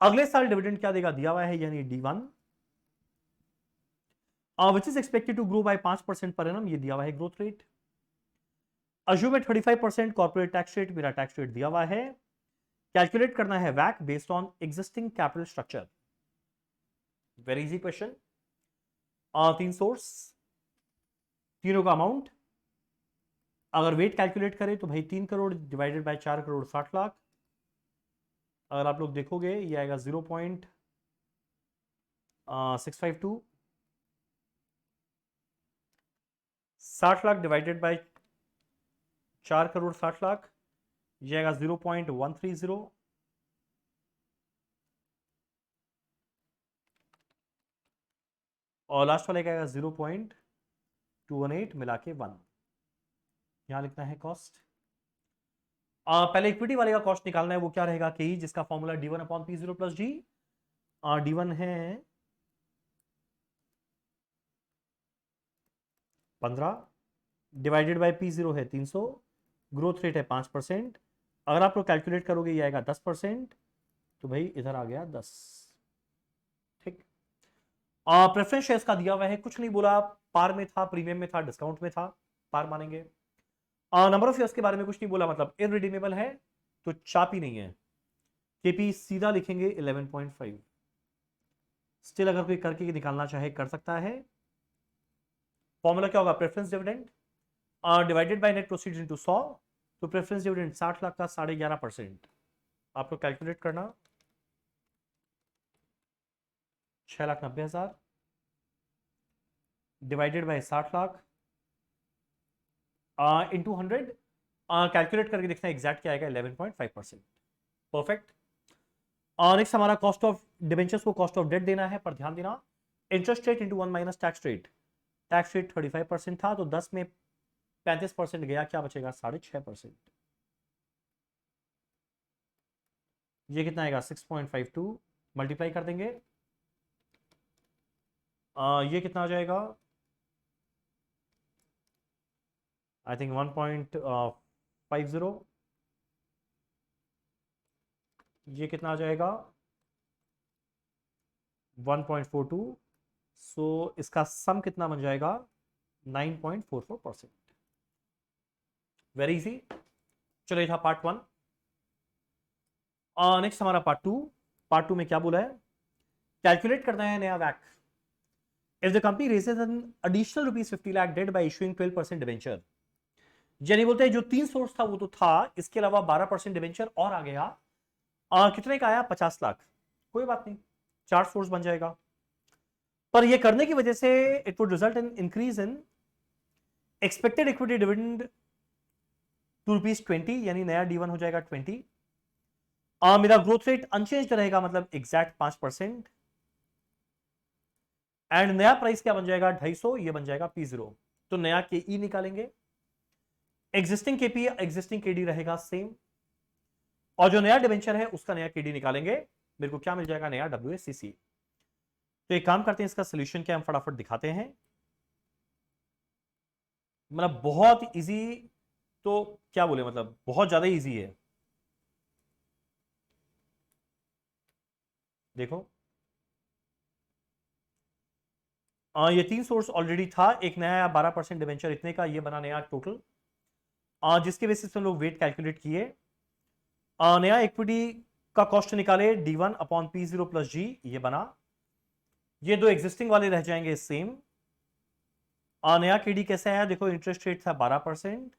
अगले साल डिविडेंड क्या देगा, दिया हुआ है, यानी D1, which is expected to grow by 5% per annum, ये दिया हुआ है growth rate. Assume 35% corporate tax rate, मेरा टैक्स रेट दिया हुआ है। कैलकुलेट करना है वैक based on existing capital structure. Very easy question. 3 source, तीनों का अमाउंट, अगर वेट कैलकुलेट करें तो भाई 3 करोड़ डिवाइडेड बाय 4 करोड़ 60 लाख। अगर आप लोग देखोगे ये आएगा 0.652। 60 लाख डिवाइडेड बाय 4 करोड़ 60 लाख, ये आएगा 0.130। और लास्ट वाले का आएगा 0.218 मिला के 1। यहां लिखना है कॉस्ट। पहले इक्विटी वाले का कॉस्ट निकालना है, वो क्या रहेगा कि जिसका formula D1/P0 plus G। D1 है 15 डिवाइडेड बाय P0 है 300, ग्रोथ रेट है 5%। अगर आप लोग कैलकुलेट करोगे ये आएगा 10%, तो भाई इधर आ गया 10। ठीक। प्रेफरेंस शेयर्स का दिया हुआ है, कुछ नहीं बोला, पार में था, प्रीमियम में था, डिस्काउंट में था, पार मानेंगे। नंबर ऑफ शेयर्स के बारे में कुछ नहीं बोला, मतलब इररिडीमेबल है तो चाप ही नहीं है। केपी सीधा लिखेंगे 11.5। स्टिल अगर कोई करके निकालना चाहे कर सकता है। फॉर्मूला क्या होगा, preference dividend divided by net proceeds into 100। तो प्रेफरेंस डिविडेंड 60 लाख का 11.5%, आपको कैलकुलेट करना 6,90,000 divided by 60 lakh into 100। Calculate करके देखना एग्जैक्ट क्या आएगा, 11.5%। परफेक्ट। नेक्स्ट हमारा कॉस्ट ऑफ डिबेंचर्स को कॉस्ट ऑफ डेट देना है, पर ध्यान देना interest rate into 1 minus tax rate. Tax rate 35% था, तो 10 में 35% गया, क्या बचेगा 6.5%। ये कितना आएगा 6.52, मल्टीप्लाई कर देंगे। ये कितना आ जाएगा, आई थिंक 1.50। ये कितना आ जाएगा 1.42। सो इसका सम कितना बन जाएगा 9.44%। Very easy. चलो ये था पार्ट 1। नेक्स्ट हमारा पार्ट 2। पार्ट 2 में क्या बोला है, कैलकुलेट करना है नया वैक। If the company raises an additional ₹50 lakh debt by issuing 12% debenture. यानी बोलते हैं जो 3 सोर्स था वो तो था, इसके अलावा 12% डिबेंचर और आ गया। कितने का आया 50 लाख, कोई बात नहीं, 4 सोर्स बन जाएगा। पर ये करने की वजह से it would result in increase in expected equity dividend ₹20, यानी नया D1 हो जाएगा 20। मेरा ग्रोथ रेट अनचेंज रहेगा, मतलब एग्जैक्ट 5%। एंड नया प्राइस क्या बन जाएगा 250, ये बन जाएगा P0। तो नया KE निकालेंगे, एग्जिस्टिंग KP एग्जिस्टिंग KD रहेगा सेम, और जो नया डिवेंचर है उसका नया KD निकालेंगे, मेरे को क्या मिल जाएगा नया WACC। तो एक काम करते हैं, इसका सोल्यूशन क्या हम फटाफट दिखाते हैं। मतलब बहुत इजी, तो क्या बोले, मतलब बहुत ज्यादा इजी है। देखो ये 3 सोर्स ऑलरेडी था, एक नया 12% डिवेंचर इतने का, ये बना नया टोटल, जिसके बेसिस पे हम लोग वेट कैलकुलेट किए। नया इक्विटी का कॉस्ट निकाले D1 upon P0 plus G, ये बना। ये दो एग्जिस्टिंग वाले रह जाएंगे सेम। नया KD कैसा है, देखो इंटरेस्ट रेट था 12%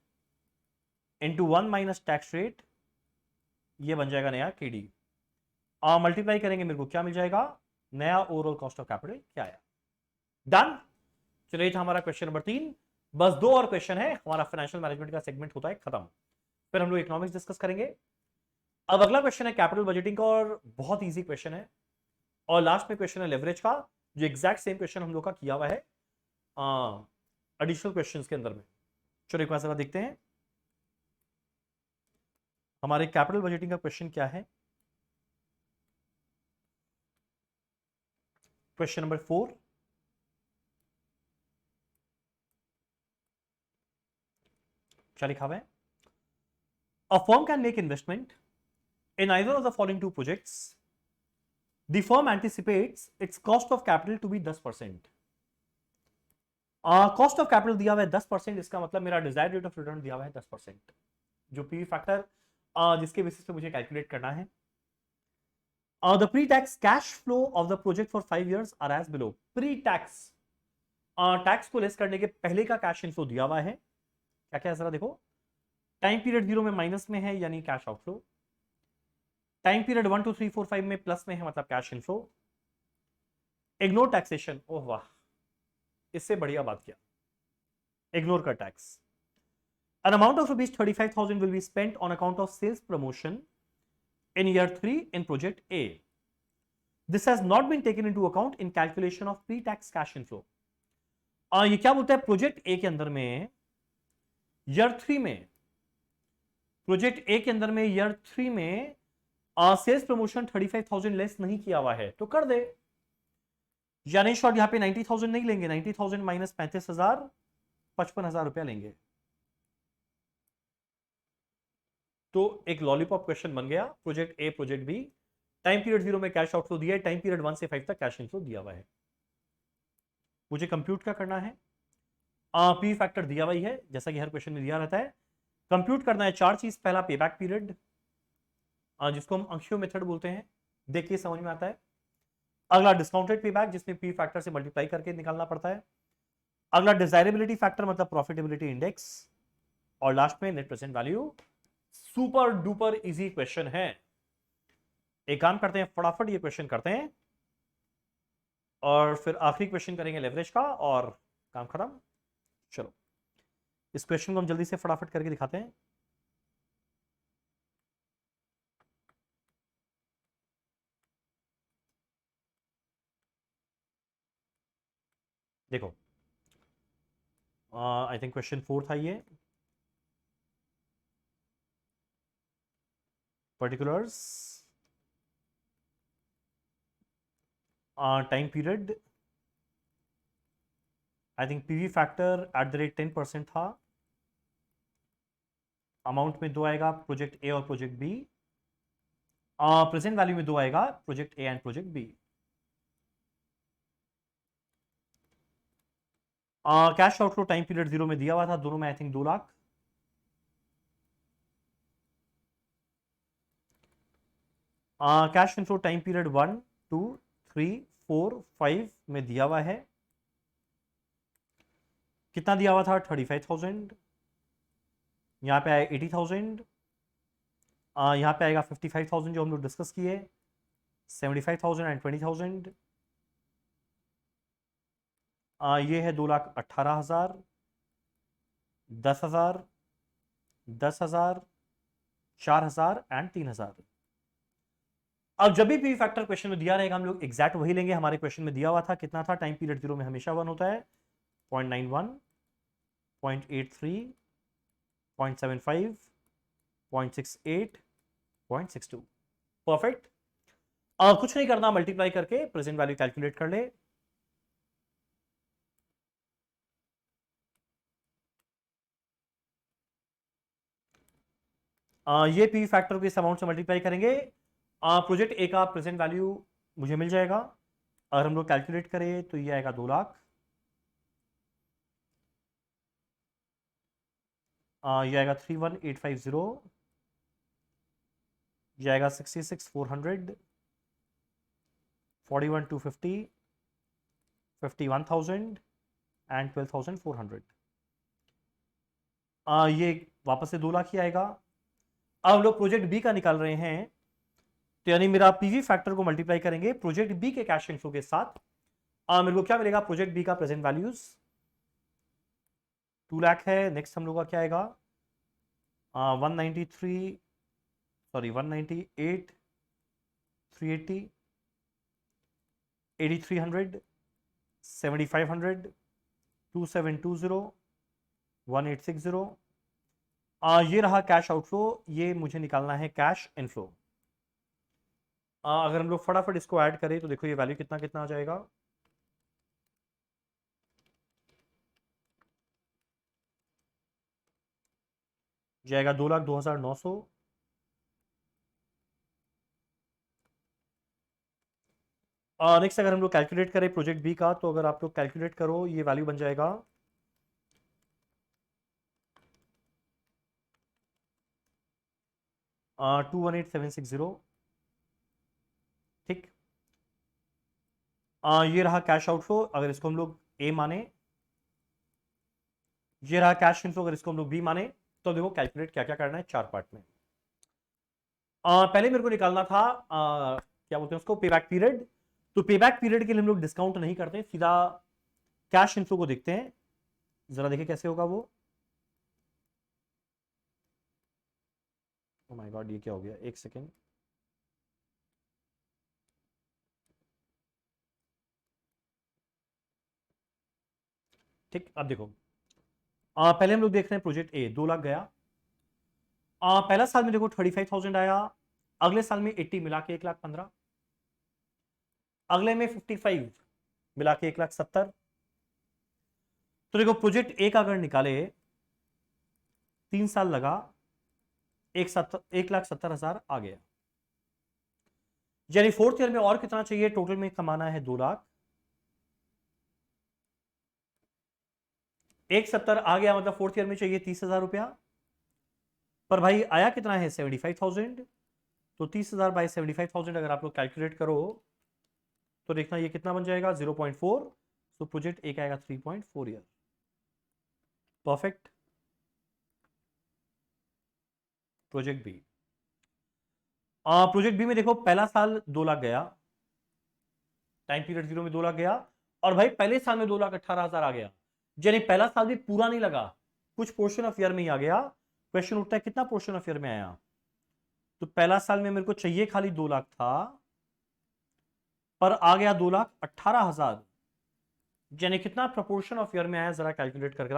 इंटू 1 माइनस टैक्स रेट, ये बन जाएगा नया KD। मल्टीप्लाई करेंगे, मेरे को क्या मिल जाएगा, नया ओवरऑल कॉस्ट ऑफ कैपिटल क्या आया। डन। चलिए था हमारा क्वेश्चन नंबर 3। बस 2 और क्वेश्चन है, हमारा फाइनेंशियल मैनेजमेंट का सेगमेंट होता है खत्म। फिर हम लोग इकोनॉमिक्स डिस्कस करेंगे। अब अगला क्वेश्चन है कैपिटल बजटिंग का, और बहुत इजी क्वेश्चन है। और लास्ट में क्वेश्चन है लेवरेज का, जो एग्जैक्ट सेम क्वेश्चन हम लोग का किया हुआ है एडिशनल क्वेश्चंस के अंदर में। चलो एक बार जरा देखते हैं हमारे कैपिटल बजटिंग का क्वेश्चन क्या है। क्वेश्चन नंबर 4, क्या लिखा हुआ है, a firm can make investment in either of the following two projects. The firm anticipates its cost of capital to be 10%. Cost of capital दिया हुआ है 10%, इसका मतलब मेरा डिजायर्ड रेट ऑफ रिटर्न दिया हुआ है 10%, जो पीवी फैक्टर जिसके बेसिस पे मुझे कैलकुलेट करना है। The pre tax cash flow of the project for 5 years are as below. Pre tax, tax को लेस करने के पहले का कैश इनफ्लो दिया हुआ है, क्या क्या है जरा देखो। टाइम पीरियड 0 में माइनस में है, यानी कैश आउटफ्लो। टाइम पीरियड 1 2 3 4 5 में प्लस में है, मतलब कैश इनफ्लो। इग्नोर टैक्सेशन, ओह वाह, इससे बढ़िया बात किया, इग्नोर कर tax. An amount of rupees 35,000 will be spent on account of sales promotion in year 3 in project A. This has not been taken into account in calculation of pre-tax cash inflow. ये क्या बोलता है, project A के अंदर में year 3 में, project A के अंदर में ईयर 3 में सेल्स प्रमोशन 35,000 लेस नहीं किया हुआ है, तो कर दे। यानी शॉर्ट यहां पे 90,000 नहीं लेंगे, 90,000 माइनस 35,000, 55,000 रुपया लेंगे। तो एक लॉलीपॉप क्वेश्चन बन गया, project A project B, time period 0 में कैश आउटफ्लो दिया है, टाइम पीरियड 1 से 5 तक कैश इनफ्लो दिया हुआ है। मुझे कंप्यूट क्या करना है, पी फैक्टर दिया हुआ ही है, जैसा कि हर क्वेश्चन में दिया रहता है। कंप्यूट करना है 4 चीज, पहला पेबैक पीरियड, जिसको हम अंशियो मेथड बोलते हैं, देखिए समझ में आता है। अगला डिस्काउंटेड पेबैक, जिसमें पी फैक्टर से मल्टीप्लाई करके निकालना पड़ता है। अगला डिजायरेबिलिटी फैक्टर, मतलब प्रॉफिटेबिलिटी इंडेक्स। और लास्ट में net present value. Super duper easy question है। एक काम करते हैं, फटाफट ये क्वेश्चन करते हैं, और फिर आखिरी क्वेश्चन करेंगे लेवरेज का, और काम खत्म। चलो इस क्वेश्चन को हम जल्दी से फटाफट करके दिखाते हैं। देखो आई थिंक क्वेश्चन 4 था ये, particulars, time period, I think PV factor at the rate 10% था। अमाउंट में 2 आएगा प्रोजेक्ट ए और प्रोजेक्ट बी, प्रेजेंट वैल्यू में 2 आएगा project A and project B. Cash outflow time period 0 में दिया हुआ था, दोनों में I think 2 lakh. Cash inflow time period 1 2 3 4 5 में दिया हुआ है, कितना दिया हुआ था 35,000, यहाँ पे आया 80,000, यहाँ पे आएगा 55,000 जो हम लोग डिस्कस किए, 75,000 एंड 20,000। ये है 2,18,000, 10,000, 10,000, 4,000 एंड 3,000। अब जब भी पी फैक्टर क्वेश्चन में दिया रहेगा हम लोग एग्जैक्ट वही लेंगे। हमारे क्वेश्चन में दिया हुआ था कितना था, टाइम पीरियड जीरो में हमेशा 1 होता है, 0.91, 0.83, 0.75, 0.68, 0.62। परफेक्ट। कुछ नहीं करना, मल्टीप्लाई करके प्रेजेंट वैल्यू कैलकुलेट कर ले। ये पी फैक्टर को इस अमाउंट से मल्टीप्लाई करेंगे, प्रोजेक्ट ए का प्रेजेंट वैल्यू मुझे मिल जाएगा। अगर हम लोग कैलकुलेट करें तो ये आएगा 2 लाख, ये आएगा 31,850, ये आएगा 66,400, 41,250, 51,000 एंड 12,400। ये वापस से 2 लाख ही आएगा। अब हम लोग प्रोजेक्ट बी का निकाल रहे हैं, तो यानी मेरा पीवी फैक्टर को मल्टीप्लाई करेंगे प्रोजेक्ट बी के कैश इनफ्लो के साथ। मेरे को क्या मिलेगा, प्रोजेक्ट बी का प्रेजेंट वैल्यूज 2 लाख है। नेक्स्ट हम लोग का क्या आएगा, 198, 380, 8,300, 7,500, 2,720, 1,860। ये रहा कैश आउटफ्लो, ये मुझे निकालना है कैश इनफ्लो। अगर हम लोग फटाफट इसको ऐड करें तो देखो ये वैल्यू कितना कितना आ जाएगा, जाएगा 2,02,900, नेक्स्ट अगर हम लोग कैलकुलेट करें प्रोजेक्ट बी का, तो अगर आप लोग कैलकुलेट करो ये वैल्यू बन जाएगा 218,760। ठीक, ये रहा कैश आउटफ्लो अगर इसको हम लोग ए माने, ये रहा कैश इनफ्लो अगर इसको हम लोग बी माने। तो देखो कैलकुलेट क्या क्या करना है 4 पार्ट में। पहले मेरे को निकालना था क्या बोलते हैं उसको, पेबैक पीरियड। तो पेबैक पीरियड के लिए हम लोग डिस्काउंट नहीं करते, सीधा कैश इनफ्लो को देखते हैं। जरा देखिए कैसे होगा वो। ओह माय गॉड, ये क्या हो गया, एक सेकेंड। ठीक, अब देखो, पहले हम लोग देख रहे हैं प्रोजेक्ट ए, 2 लाख गया। पहला साल में देखो 35,000 आया, अगले साल में 80 मिला के 1,15,000, अगले में 55 मिला के 1,70,000। तो देखो प्रोजेक्ट ए का अगर निकाले 3 साल लगा, 1,70,000 आ गया। यानी फोर्थ ईयर में और कितना चाहिए, टोटल में कमाना है 2 लाख, 1,70,000 आ गया, मतलब फोर्थ ईयर में चाहिए 30,000 रुपया। पर भाई आया कितना है 75,000, तो 30,000 बाई 75,000 अगर आप लोग कैलकुलेट करो तो देखना ये कितना बन जाएगा 0.4। तो प्रोजेक्ट ए का आएगा 3.4 year. Perfect. Project B, project B में देखो पहला साल 2 लाख गया, टाइम पीरियड जीरो में 2 लाख गया, और भाई पहले साल में 2,18,000 आ गया। यानी पहला साल भी पूरा नहीं लगा, कुछ पोर्शन ऑफ ईयर में ही आ गया। क्वेश्चन उठता है कितना पोर्शन ऑफ ईयर में आया। तो पहला साल में मेरे को चाहिए खाली 2 लाख था, पर आ गया 2,18,000। यानी कितना प्रपोर्शन ऑफ ईयर में आया, जरा कैलकुलेट कर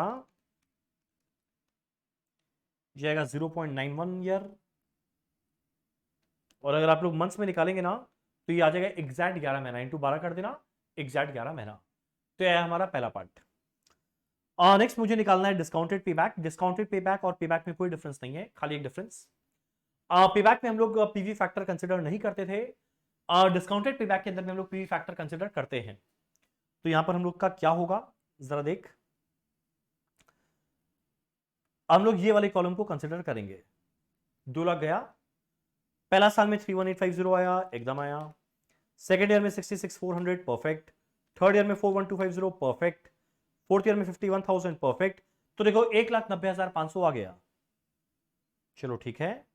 जाएगा 0.91 ईयर। और अगर आप लोग मंथ्स में निकालेंगे ना तो ये आ जाएगा एग्जैक्ट 11 महीना, इंटू 12 कर देना, एग्जैक्ट 11 महीना। तो यह है हमारा पहला पार्ट। नेक्स्ट मुझे निकालना है डिस्काउंटेड पेबैक। डिस्काउंटेड पेबैक और पेबैक में कोई डिफरेंस नहीं है, खाली एक डिफरेंस, पेबैक में हम लोग पीवी फैक्टर कंसिडर नहीं करते थे, डिस्काउंटेड पेबैक के अंदर में हम लोग पीवी फैक्टर कंसिडर करते हैं। तो यहां पर हम लोग का क्या होगा, जरा देख, हम लोग ये वाले कॉलम को कंसिडर करेंगे। 2 लाख गया, पहला साल में 31850 आया, एकदम आया। सेकेंड ईयर में 66,400, परफेक्ट। थर्ड ईयर में 41,250, परफेक्ट। फोर्थ ईयर में 51,000, परफेक्ट। तो देखो 1,90,500 आ गया। चलो ठीक है,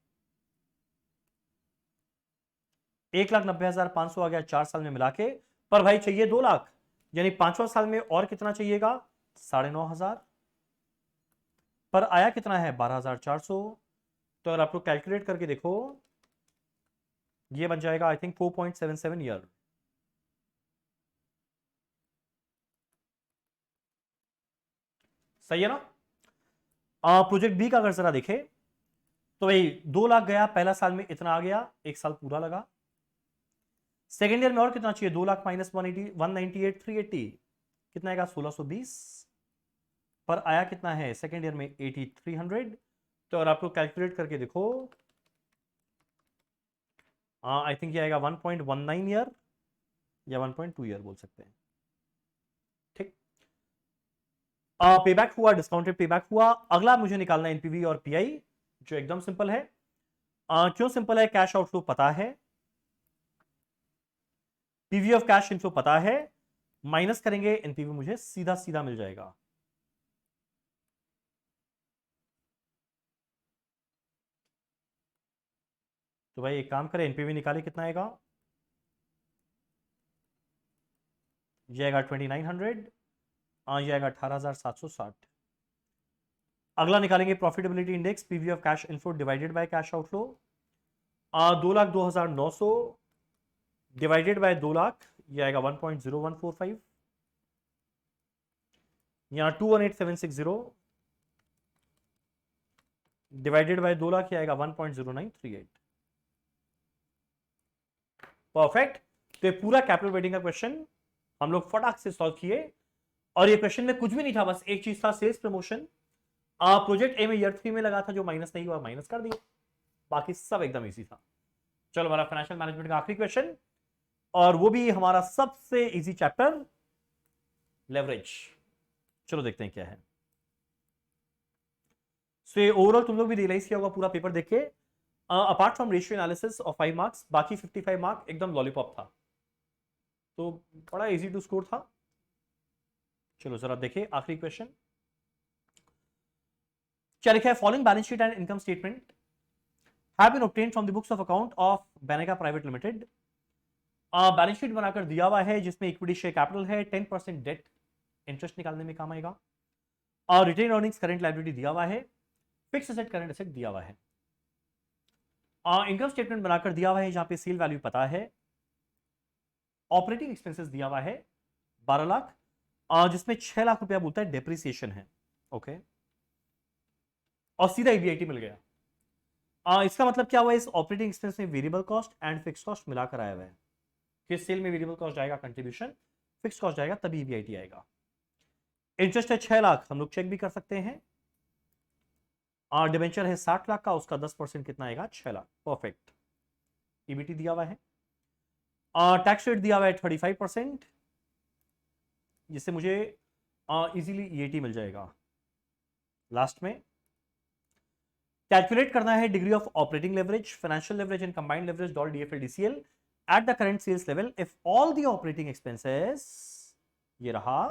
1,90,500 आ गया 4 साल में मिला के। पर भाई चाहिए 2 लाख, यानी 5वां साल में और कितना चाहिएगा, 9,500, पर आया कितना है 12,400। तो अगर आप लोग कैलकुलेट करके देखो, ये बन जाएगा आई थिंक 4.77 ईयर। सही है ना। प्रोजेक्ट बी का अगर जरा देखे तो भाई 2 लाख गया पहला साल में, इतना आ गया, एक साल पूरा लगा। सेकेंड ईयर में और कितना चाहिए, 2 लाख माइनस 198 380, कितना आएगा 1620, पर आया कितना है सेकेंड ईयर में 8300। तो अगर आप लोग कैलकुलेट करके देखो, आई थिंक ये आएगा 1.19 ईयर या 1.2 ईयर बोल सकते हैं। ठीक, पेबैक हुआ, डिस्काउंटेड पेबैक हुआ। अगला मुझे निकालना है एनपीवी और पीआई, जो एकदम सिंपल है। क्यों सिंपल है, कैश आउटफ्लो पता है, पीवी ऑफ कैश इनफ्लो पता है, माइनस करेंगे एनपीवी मुझे सीधा सीधा मिल जाएगा। तो भाई एक काम करें, एनपीवी निकाले, कितना आएगा, ये आएगा 2900, ये आएगा 18,760। अगला निकालेंगे profitability index, PV of cash inflow divided by cash outflow. 2,02,900 divided by 2 lakh, ये आएगा 1.0145। यहां 218,760 डिवाइडेड बाय 2 लाख, ये आएगा 1.0938। परफेक्ट। तो ये पूरा कैपिटल वेटिंग का क्वेश्चन हम लोग फटाक से सॉल्व किए, और ये क्वेश्चन में कुछ भी नहीं था, बस एक चीज था, सेल्स प्रमोशन। प्रोजेक्ट ए में ईयर 3 में लगा था, जो माइनस नहीं हुआ माइनस कर दिया, बाकी सब एकदम इजी था। चलो हमारा फाइनेंशियल मैनेजमेंट का आखिरी क्वेश्चन, और वो भी हमारा सबसे इजी चैप्टर, लेवरेज। चलो देखते हैं क्या है। सो ओवरऑल तुम लोग भी रियलाइज किया होगा पूरा पेपर देख के, apart from ratio analysis of 5 marks, बाकी 55 मार्क एकदम लॉलीपॉप था, तो बड़ा इजी टू स्कोर था। चलो जरा देखिए आखिरी क्वेश्चन क्या लिखा है, following balance sheet and income statement have been obtained from the books of account of बेनेगा प्राइवेट लिमिटेड। बैलेंस शीट बनाकर दिया हुआ है, जिसमें इक्विटी शेयर कैपिटल है, 10% डेट, इंटरेस्ट निकालने में काम आएगा, और रिटेन अर्निंग्स करंट लायबिलिटी दिया हुआ है, फिक्स एसेट करंट एसेट दिया हुआ है। इनकम स्टेटमेंट बनाकर दिया हुआ है, जहां पे सेल वैल्यू पता है, ऑपरेटिंग एक्सपेंसेस दिया हुआ है 12 लाख, जिसमें 6 लाख रुपया बोलता है डेप्रिसिएशन है। ओके, और सीधा ईबीआईटी मिल गया। इसका मतलब क्या हुआ, इस ऑपरेटिंग एक्सपेंस में variable cost and fix cost मिलाकर आया हुआ है, कि सेल में वेरिएबल कॉस्ट जाएगा कंट्रीब्यूशन, फिक्स कॉस्ट जाएगा तभी ईबीआईटी आएगा। इंटरेस्ट है 6 लाख, हम लोग चेक भी कर सकते हैं। डिबेंचर है 60 लाख का, उसका 10% कितना आएगा, 6 लाख। परफेक्ट, ईबीटी दिया हुआ है। टैक्स रेट दिया हुआ है 35%, जिससे मुझे इजीली ईएटी मिल जाएगा। लास्ट में कैलकुलेट करना है degree of operating leverage, financial leverage and combined leverage dot DFL DCL at the current sales level if all the operating expenses, ये रहा,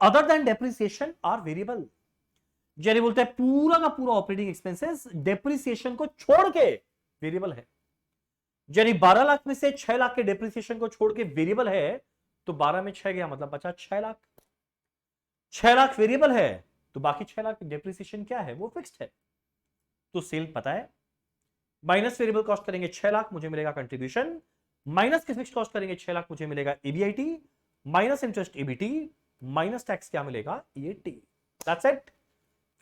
other than depreciation are variable. जैसे बोलते हैं पूरा का पूरा ऑपरेटिंग एक्सपेंसेस डेप्रिसिएशन को छोड़ के वेरिएबल है, यानी 12 लाख में से 6 लाख के डेप्रिसिएशन को छोड़ के वेरिएबल है, तो 12 में 6 गया, मतलब बचा 6 लाख। 6 लाख वेरिएबल है, तो बाकी 6 लाख डेप्रिसिएशन क्या है, वो फिक्स्ड है। तो सेल पता है, माइनस वेरिएबल कॉस्ट करेंगे 6 लाख, मुझे मिलेगा कंट्रीब्यूशन, माइनस के फिक्स्ड कॉस्ट करेंगे 6 लाख, मुझे मिलेगा EBIT, minus interest EBT, minus tax क्या मिलेगा, ईएटी। That's it.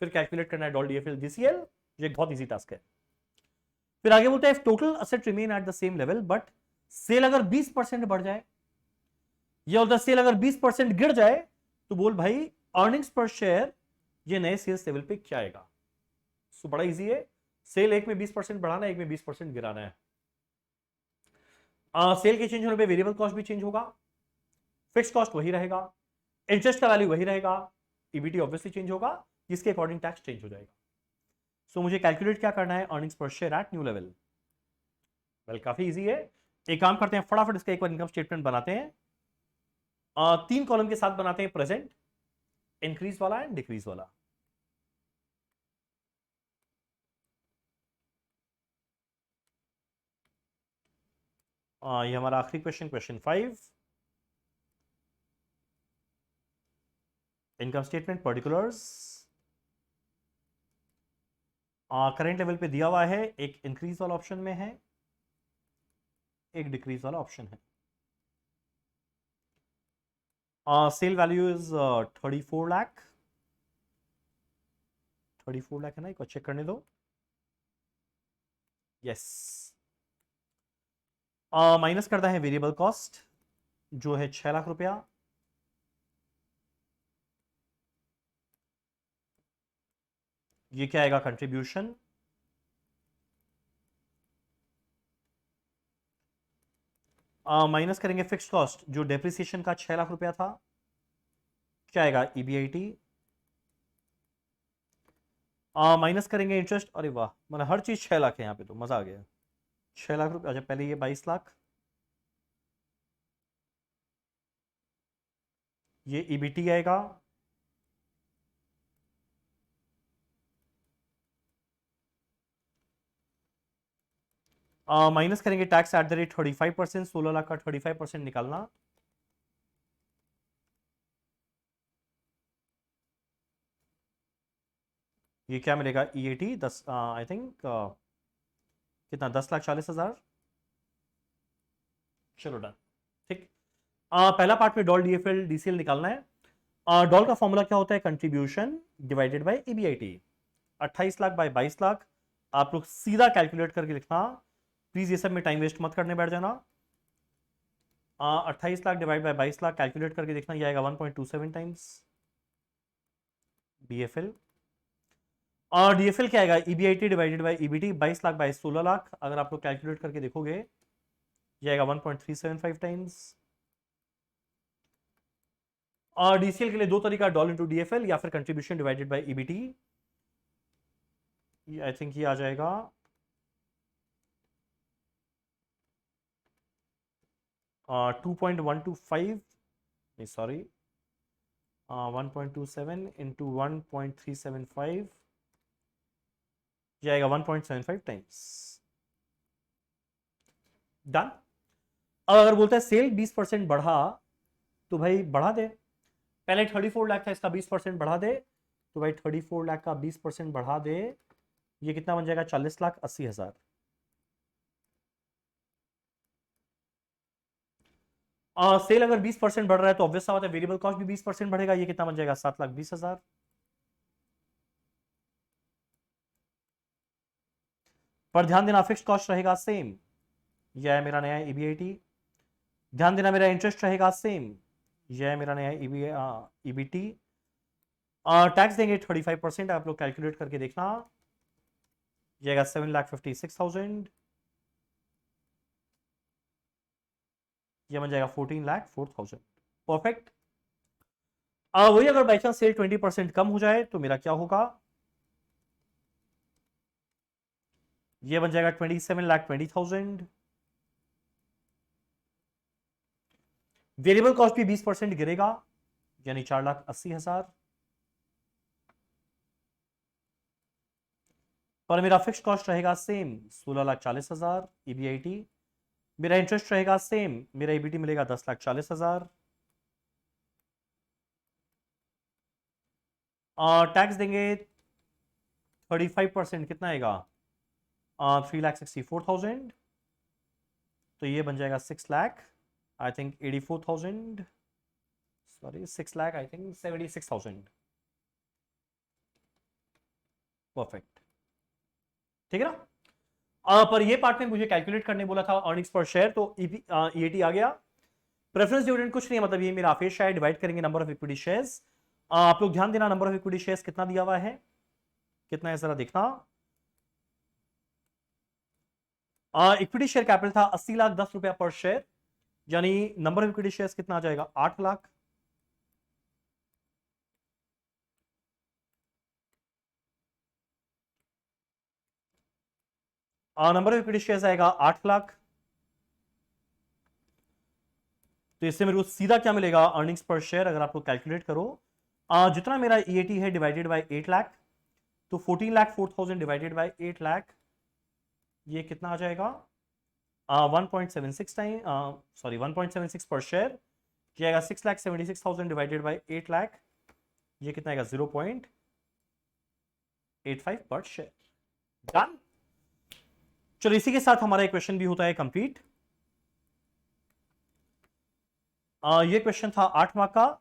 फिर कैलकुलेट करना है डॉट डीएफएल डीसीएल, ये बहुत इजी टास्क है। फिर आगे बोलते हैं total asset remain at the same level but sale अगर 20% बढ़ जाए, या उधर सेल अगर 20% गिर जाए, तो बोल भाई अर्निंग्स पर शेयर ये नए सेल्स लेवल पे क्या आएगा। सो बड़ा इजी है, सेल एक में 20% बढ़ाना है, एक में 20% गिराना है। सेल के चेंज होने पे वेरिएबल कॉस्ट भी चेंज होगा, फिक्स कॉस्ट वही रहेगा, इंटरेस्ट का वैल्यू वही रहेगा, ईबीटी ऑब्वियसली चेंज होगा, जिसके अकॉर्डिंग टैक्स चेंज हो जाएगा। सो मुझे कैलकुलेट क्या करना है, अर्निंग्स पर share eight new level. Well काफी इजी है, एक काम करते हैं फटाफट इसका एक बार इनकम स्टेटमेंट बनाते हैं। 3 कॉलम के साथ बनाते हैं, प्रेजेंट, इंक्रीज वाला एंड डिक्रीज वाला। ये हमारा आखिरी question, question 5। Income statement particulars current level पे दिया हुआ है, एक इंक्रीज वाला ऑप्शन में है, एक डिक्रीज वाला ऑप्शन है। Sale value is 34 lakh, 34 lakh है ना, एक बार चेक करने दो। यस, माइनस करता है वेरिएबल कॉस्ट जो है 6 लाख रुपया, ये क्या आएगा कंट्रीब्यूशन, माइनस करेंगे फिक्स कॉस्ट जो डेप्रिसिएशन का 6 लाख रुपया था, क्या आएगा ईबीआईटी, माइनस करेंगे इंटरेस्ट, अरे वाह मतलब हर चीज 6 लाख है यहाँ पे, तो मजा आ गया। 6 लाख रुपया, अच्छा पहले ये 22 लाख, ये ईबीटी आएगा, माइनस करेंगे tax at the rate 35%, 16 lakh का 35% निकालना, ये क्या मिलेगा ईएटी 10, आई थिंक कितना 10,40,000, चलो डन, ठीक। पहला पार्ट में डॉल डीएफएल डीसीएल निकालना है। डॉल का फॉर्मूला क्या होता है, contribution divided by EBIT, 28 lakh by 22 lakh, आप लोग सीधा कैलकुलेट करके लिखना, प्लीज ये सब में टाइम वेस्ट मत करने बैठ जाना। 28 lakh divide by 22 lakh calculate करके देखना, ये आएगा 1.27 टाइम्स डीएफएल। और डीएफएल क्या आएगा EBIT divided by EBT, 22 lakh by 16 lakh, अगर आप लोग कैलकुलेट करके देखोगे ये आएगा 1.375 टाइम्स। और डीसीएल के लिए दो तरीका, डॉल इंटू डीएफएल या फिर contribution divided by EBT, I think ये आ जाएगा 2.125, नहीं सॉरी 1.27 इंटू 1.375, जाएगा 1.75 टाइम्स, डन। अब अगर बोलता है सेल 20% बढ़ा, तो भाई बढ़ा दे, पहले 34 लाख था, इसका 20% बढ़ा दे, तो भाई 34 लाख का 20% बढ़ा दे, ये कितना बन जाएगा 40,80,000। सेल अगर 20% बढ़ रहा है तो ऑब्वियस बात है वेरिएबल कॉस्ट भी 20% बढ़ेगा, ये कितना बन जाएगा 7,20,000। पर ध्यान देना फिक्स कॉस्ट रहेगा सेम, यह है मेरा नया ईबीआईटी। ध्यान देना मेरा इंटरेस्ट रहेगा सेम, यह है मेरा नया ईबीटी। टैक्स देंगे 35%, आप लोग कैलकुलेट करके देखना, जाएगा 7,56,000, यह बन जाएगा 14,04,000, परफेक्ट। वही अगर बाई चांस सेल 20% कम हो जाए तो मेरा क्या होगा, ये बन जाएगा 27,20,000, वेरिएबल कॉस्ट भी 20% गिरेगा, यानी 4,80,000, पर मेरा फिक्स कॉस्ट रहेगा सेम 16,40,000 ईबीआईटी, मेरा इंटरेस्ट रहेगा सेम, मेरा ईबीटी मिलेगा 10,40,000, टैक्स देंगे 35%, कितना आएगा 3,64,000, तो ये बन जाएगा 6,00,000 I think 84,000, sorry 6,00,000 I think 76,000, perfect, ठीक है ना। पर ये पार्ट में मुझे कैलकुलेट करने बोला था अर्निंग्स पर शेयर, तो ईएटी आ गया। प्रेफरेंस डिविडेंड कुछ नहीं है, मतलब ये मेरा फेस शेयर, डिवाइड करेंगे नंबर ऑफ इक्विटी शेयर्स। आप लोग ध्यान देना नंबर ऑफ इक्विटी शेयर्स कितना दिया हुआ है, कितना है जरा देखना। इक्विटी शेयर कैपिटल था 80,10,000 पर शेयर, यानी नंबर ऑफ इक्विटी शेयर्स कितना आ जाएगा 8 lakh. Number of equity shares आएगा 8 लाख, तो इससे मेरे को सीधा क्या मिलेगा अर्निंग्स पर शेयर, अगर आप लोग कैलकुलेट करो जितना मेरा ईएटी है डिवाइडेड बाय 8 लाख, तो 14,04,000 डिवाइडेड बाय 8 लाख, ये कितना आ जाएगा 1.76 टाइम, सॉरी 1.76 पर शेयर, जाएगा 6,76,000 डिवाइडेड बाय 8 लाख, ये कितना आएगा 0.85 पर शेयर। डन। चलो इसी के साथ हमारा एक क्वेश्चन भी होता है कंप्लीट। ये क्वेश्चन था 8 मार्क का।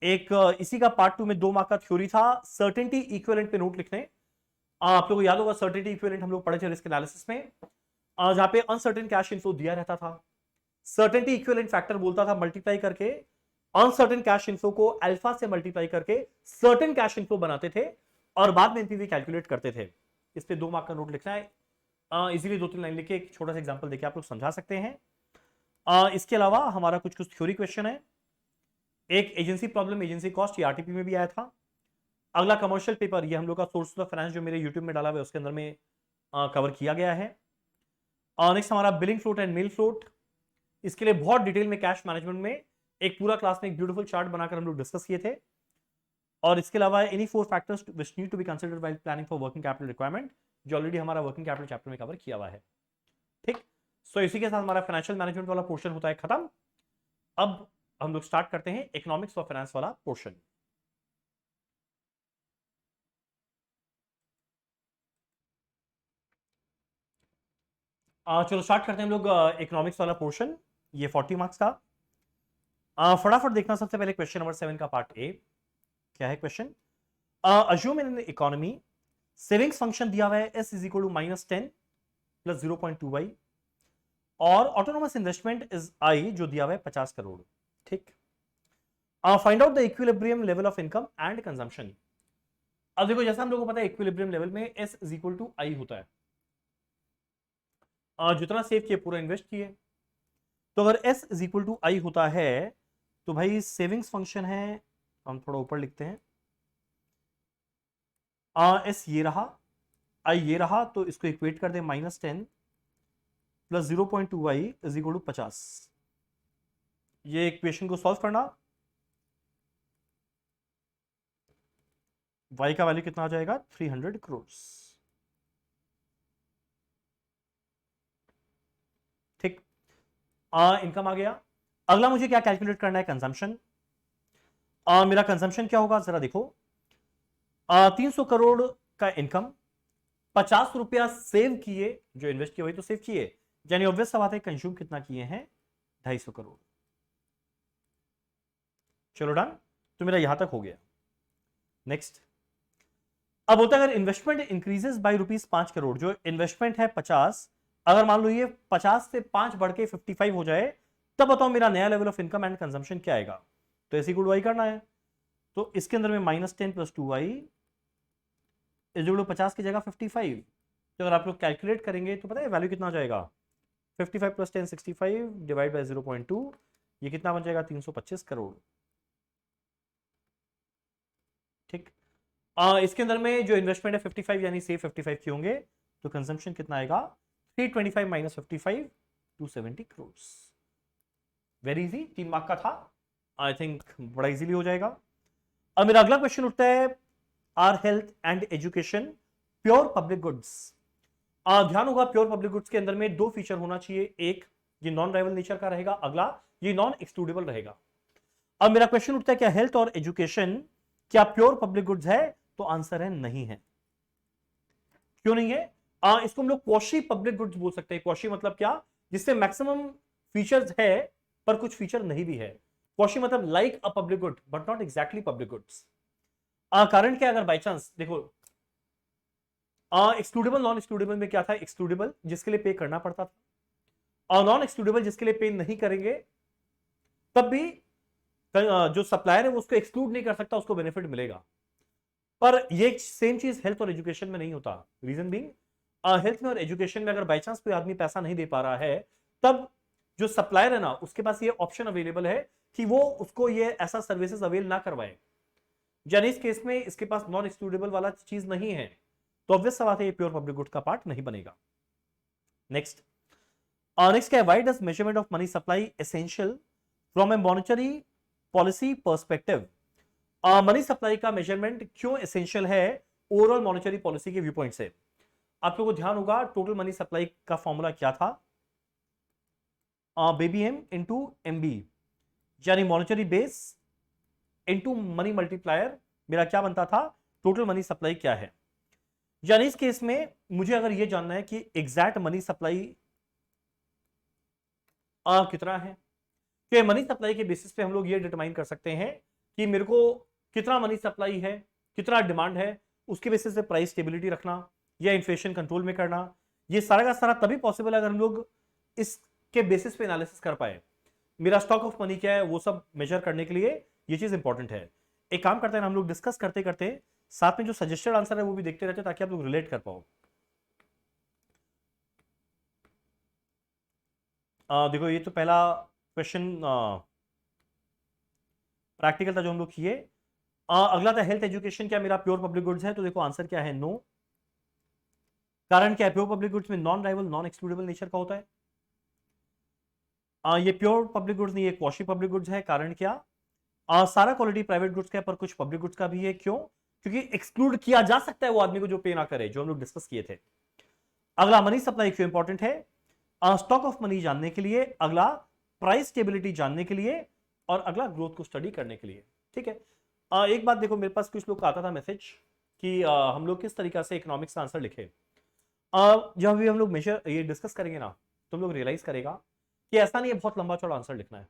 एक इसी का पार्ट 2 में 2 मार्क का थ्योरी था। सर्टेनिटी इक्विवेलेंट पे नोट लिखने। आप लोगों को याद होगा सर्टेनिटी इक्विवेलेंट हम लोग पढ़े थे रिस्क एनालिसिस में, जहां पे अनसर्टेन कैश इनफ्लो दिया रहता था। सर्टेनिटी इक्विवेलेंट फैक्टर बोलता था मल्टीप्लाई करके अनसर्टेन कैश इनफ्लो को अल्फा से मल्टीप्लाई करके सर्टेन कैश इनफ्लो बनाते थे और बाद में एनपीवी कैलकुलेट करते थे। इस पे 2 मार्क का नोट लिखना है। इजीली 2-3 लाइन लिखे एक छोटा सा एग्जांपल देके आप लोग समझा सकते हैं। इसके अलावा हमारा कुछ थ्योरी क्वेश्चन है। एक एजेंसी प्रॉब्लम, एजेंसी कॉस्ट, ये आरटीपी में भी आया था। अगला कमर्शियल पेपर, ये हम लोग का सोर्स ऑफ फाइनेंस जो मेरे यूट्यूब में डाला हुआ है उसके अंदर में कवर किया गया है। नेक्स्ट हमारा billing float and mail float. इसके लिए बहुत डिटेल में कैश मैनेजमेंट में एक पूरा क्लास में एक ब्यूटीफुल चार्ट बनाकर हम लोग डिस्कस किए थे। और इसके अलावा any 4 factors which need to be considered while planning for working capital requirement, जो ऑलरेडी हमारा वर्किंग कैपिटल चैप्टर में कवर किया हुआ है। ठीक, सो इसी के साथ हमारा फाइनेंशियल मैनेजमेंट वाला पोर्शन होता है खत्म। अब हम लोग स्टार्ट करते हैं इकोनॉमिक्स और फाइनेंस वाला पोर्शन। चलो स्टार्ट करते हैं हम लोग इकोनॉमिक्स वाला पोर्शन, ये 40 मार्क्स का। फटाफट देखना सबसे पहले क्वेश्चन नंबर 7 का पार्ट ए। क्या है question? Assume in economy savings function दिया हुआ है s is equal to -10 plus 0.2y और ऑटोनोमस इन्वेस्टमेंट इज आई जो दिया हुआ है 50 करोड़। ठीक, find out the equilibrium level of income and consumption. अब देखो जैसा हम लोगों को पता है इक्विलिब्रियम लेवल में s इज इक्वल टू आई होता है। जितना सेव किए पूरा इन्वेस्ट किए, तो अगर s इज इक्वल टू आई होता है तो भाई सेविंग्स फंक्शन है, हम थोड़ा ऊपर लिखते हैं, s ये रहा, i ये रहा, तो इसको इक्वेट कर दे -10 plus 0.2y is equal to 50। ये इक्वेशन को सॉल्व करना, y का वैल्यू कितना आ जाएगा 300 करोड़। ठीक, इनकम आ गया। अगला मुझे क्या कैलकुलेट करना है? कंजम्पशन। मेरा कंजम्पशन क्या होगा जरा देखो। 300 करोड़ का इनकम, 50 रुपया सेव किए, जो इन्वेस्ट किए वही तो सेव किए, यानी ऑब्वियस सा बात है कंज्यूम कितना किए हैं 250 करोड़। चलो डन, तो मेरा यहां तक हो गया। नेक्स्ट, अब होता है अगर इन्वेस्टमेंट इंक्रीजेस बाय ₹5 करोड़, जो इन्वेस्टमेंट है 50, अगर मान लो ये 50 से 5 बढ़ के 55 हो जाए, तब बताओ मेरा नया level of income and consumption क्या आएगा? तो ऐसी गुड वाई करना है, तो इसके अंदर में -10 plus 2y is equal to 50 की जगह 55। तो अगर आप लोग कैलकुलेट करेंगे तो पता है वैल्यू कितना आ जाएगा? 55 प्लस 10 65 डिवाइड बाय 0.2, ये कितना बन जाएगा 325 करोड़। ठीक, इसके अंदर में जो इन्वेस्टमेंट है 55 यानी सेव 55 के होंगे, तो कंजम्पशन कितना आएगा 325 minus 55 270 crore. Very easy, 3 mark का था, आई थिंक बड़ा इजीली हो जाएगा। अब मेरा अगला क्वेश्चन उठता है are health and education pure public goods. ध्यान होगा प्योर पब्लिक गुड्स के अंदर में 2 फीचर होना चाहिए, एक ये नॉन राइवल नेचर का रहेगा, अगला ये नॉन एक्सक्लूडेबल रहेगा। अब मेरा क्वेश्चन उठता है क्या हेल्थ और एजुकेशन क्या प्योर पब्लिक गुड्स है? तो आंसर है नहीं है। क्यों नहीं है? इसको हम लोग क्वॉशी पब्लिक गुड्स बोल सकते हैं। क्वॉशी मतलब क्या? जिससे मैक्सिमम फीचर्स है पर कुछ फीचर नहीं भी है। क्वॉशी मतलब like a public good but not exactly public goods. कारण क्या? अगर बाई चांस देखो एक्सक्लूडेबल नॉन एक्सक्लूडेबल में क्या था? एक्सक्लूडेबल जिसके लिए पे करना पड़ता था, और नॉन एक्सक्लूडेबल जिसके लिए पे नहीं करेंगे तब भी जो सप्लायर है वो उसको एक्सक्लूड नहीं कर सकता, उसको बेनिफिट मिलेगा। पर ये सेम चीज हेल्थ और एजुकेशन में नहीं होता। रीजन बीइंग हेल्थ में और एजुकेशन में अगर बाई चांस कोई आदमी पैसा नहीं दे पा रहा है, तब जो सप्लायर है ना उसके पास ये ऑप्शन अवेलेबल है कि वो उसको ये ऐसा सर्विसेज अवेल ना करवाए। यानी इस केस में इसके पास नॉन एक्सक्लूडेबल वाला चीज नहीं है, तो ऑब्वियस सा बात है ये प्योर पब्लिक गुड का पार्ट नहीं बनेगा। नेक्स्ट, नेक्स्ट क्या है? Why does measurement of money supply essential from a monetary policy perspective. Money supply का मेजरमेंट क्यों एसेंशियल है ओवरऑल मॉनेटरी पॉलिसी के व्यू पॉइंट से? आप लोगों को ध्यान होगा टोटल मनी सप्लाई का फॉर्मूला क्या था? बेबी एम इंटू एम बी, यानी monetary base into money multiplier मेरा क्या बनता था, टोटल मनी सप्लाई क्या है। यानी इस केस में मुझे अगर ये जानना है कि एग्जैक्ट मनी सप्लाई कितना है, तो मनी सप्लाई के बेसिस पे हम लोग ये डिटरमाइन कर सकते हैं कि मेरे को कितना मनी सप्लाई है, कितना डिमांड है, उसके बेसिस पे प्राइस स्टेबिलिटी रखना या इन्फ्लेशन कंट्रोल में करना, ये सारा का सारा तभी पॉसिबल है अगर हम लोग इसके बेसिस पे एनालिसिस कर पाए। मेरा स्टॉक ऑफ मनी क्या है वो सब मेजर करने के लिए ये चीज इंपॉर्टेंट है। एक काम करते हैं हम लोग डिस्कस करते करते साथ में जो सजेस्टेड आंसर है वो भी देखते रहते हैं ताकि आप लोग रिलेट कर पाओ। देखो ये तो पहला क्वेश्चन प्रैक्टिकल था जो हम लोग किए। अगला था हेल्थ एजुकेशन क्या मेरा प्योर पब्लिक गुड्स है, तो देखो आंसर क्या है, नो। कारण क्या है, प्योर पब्लिक गुड्स में non rival non excludable nature का होता है। ये प्योर पब्लिक गुड्स नहीं, ये क्वाशी पब्लिक गुड्स है। कारण क्या, सारा क्वालिटी प्राइवेट गुड्स का है पर कुछ पब्लिक गुड्स का भी है। क्यों, क्योंकि एक्सक्लूड किया जा सकता है वो आदमी को जो पे ना करे, जो हम लोग डिस्कस किए थे। अगला मनी सप्लाई क्यों इंपॉर्टेंट है, स्टॉक ऑफ मनी जानने के लिए, अगला प्राइस स्टेबिलिटी जानने के लिए, और अगला ग्रोथ को स्टडी करने के लिए। ठीक है। एक बात देखो, मेरे पास कुछ लोग का आता था मैसेज कि हम लोग किस तरीका से इकोनॉमिक्स का आंसर लिखे। जब भी हम लोग मेजर ये डिस्कस करेंगे ना तो हम लोग रियलाइज करेगा कि ऐसा नहीं है बहुत लंबा चौड़ा आंसर लिखना है,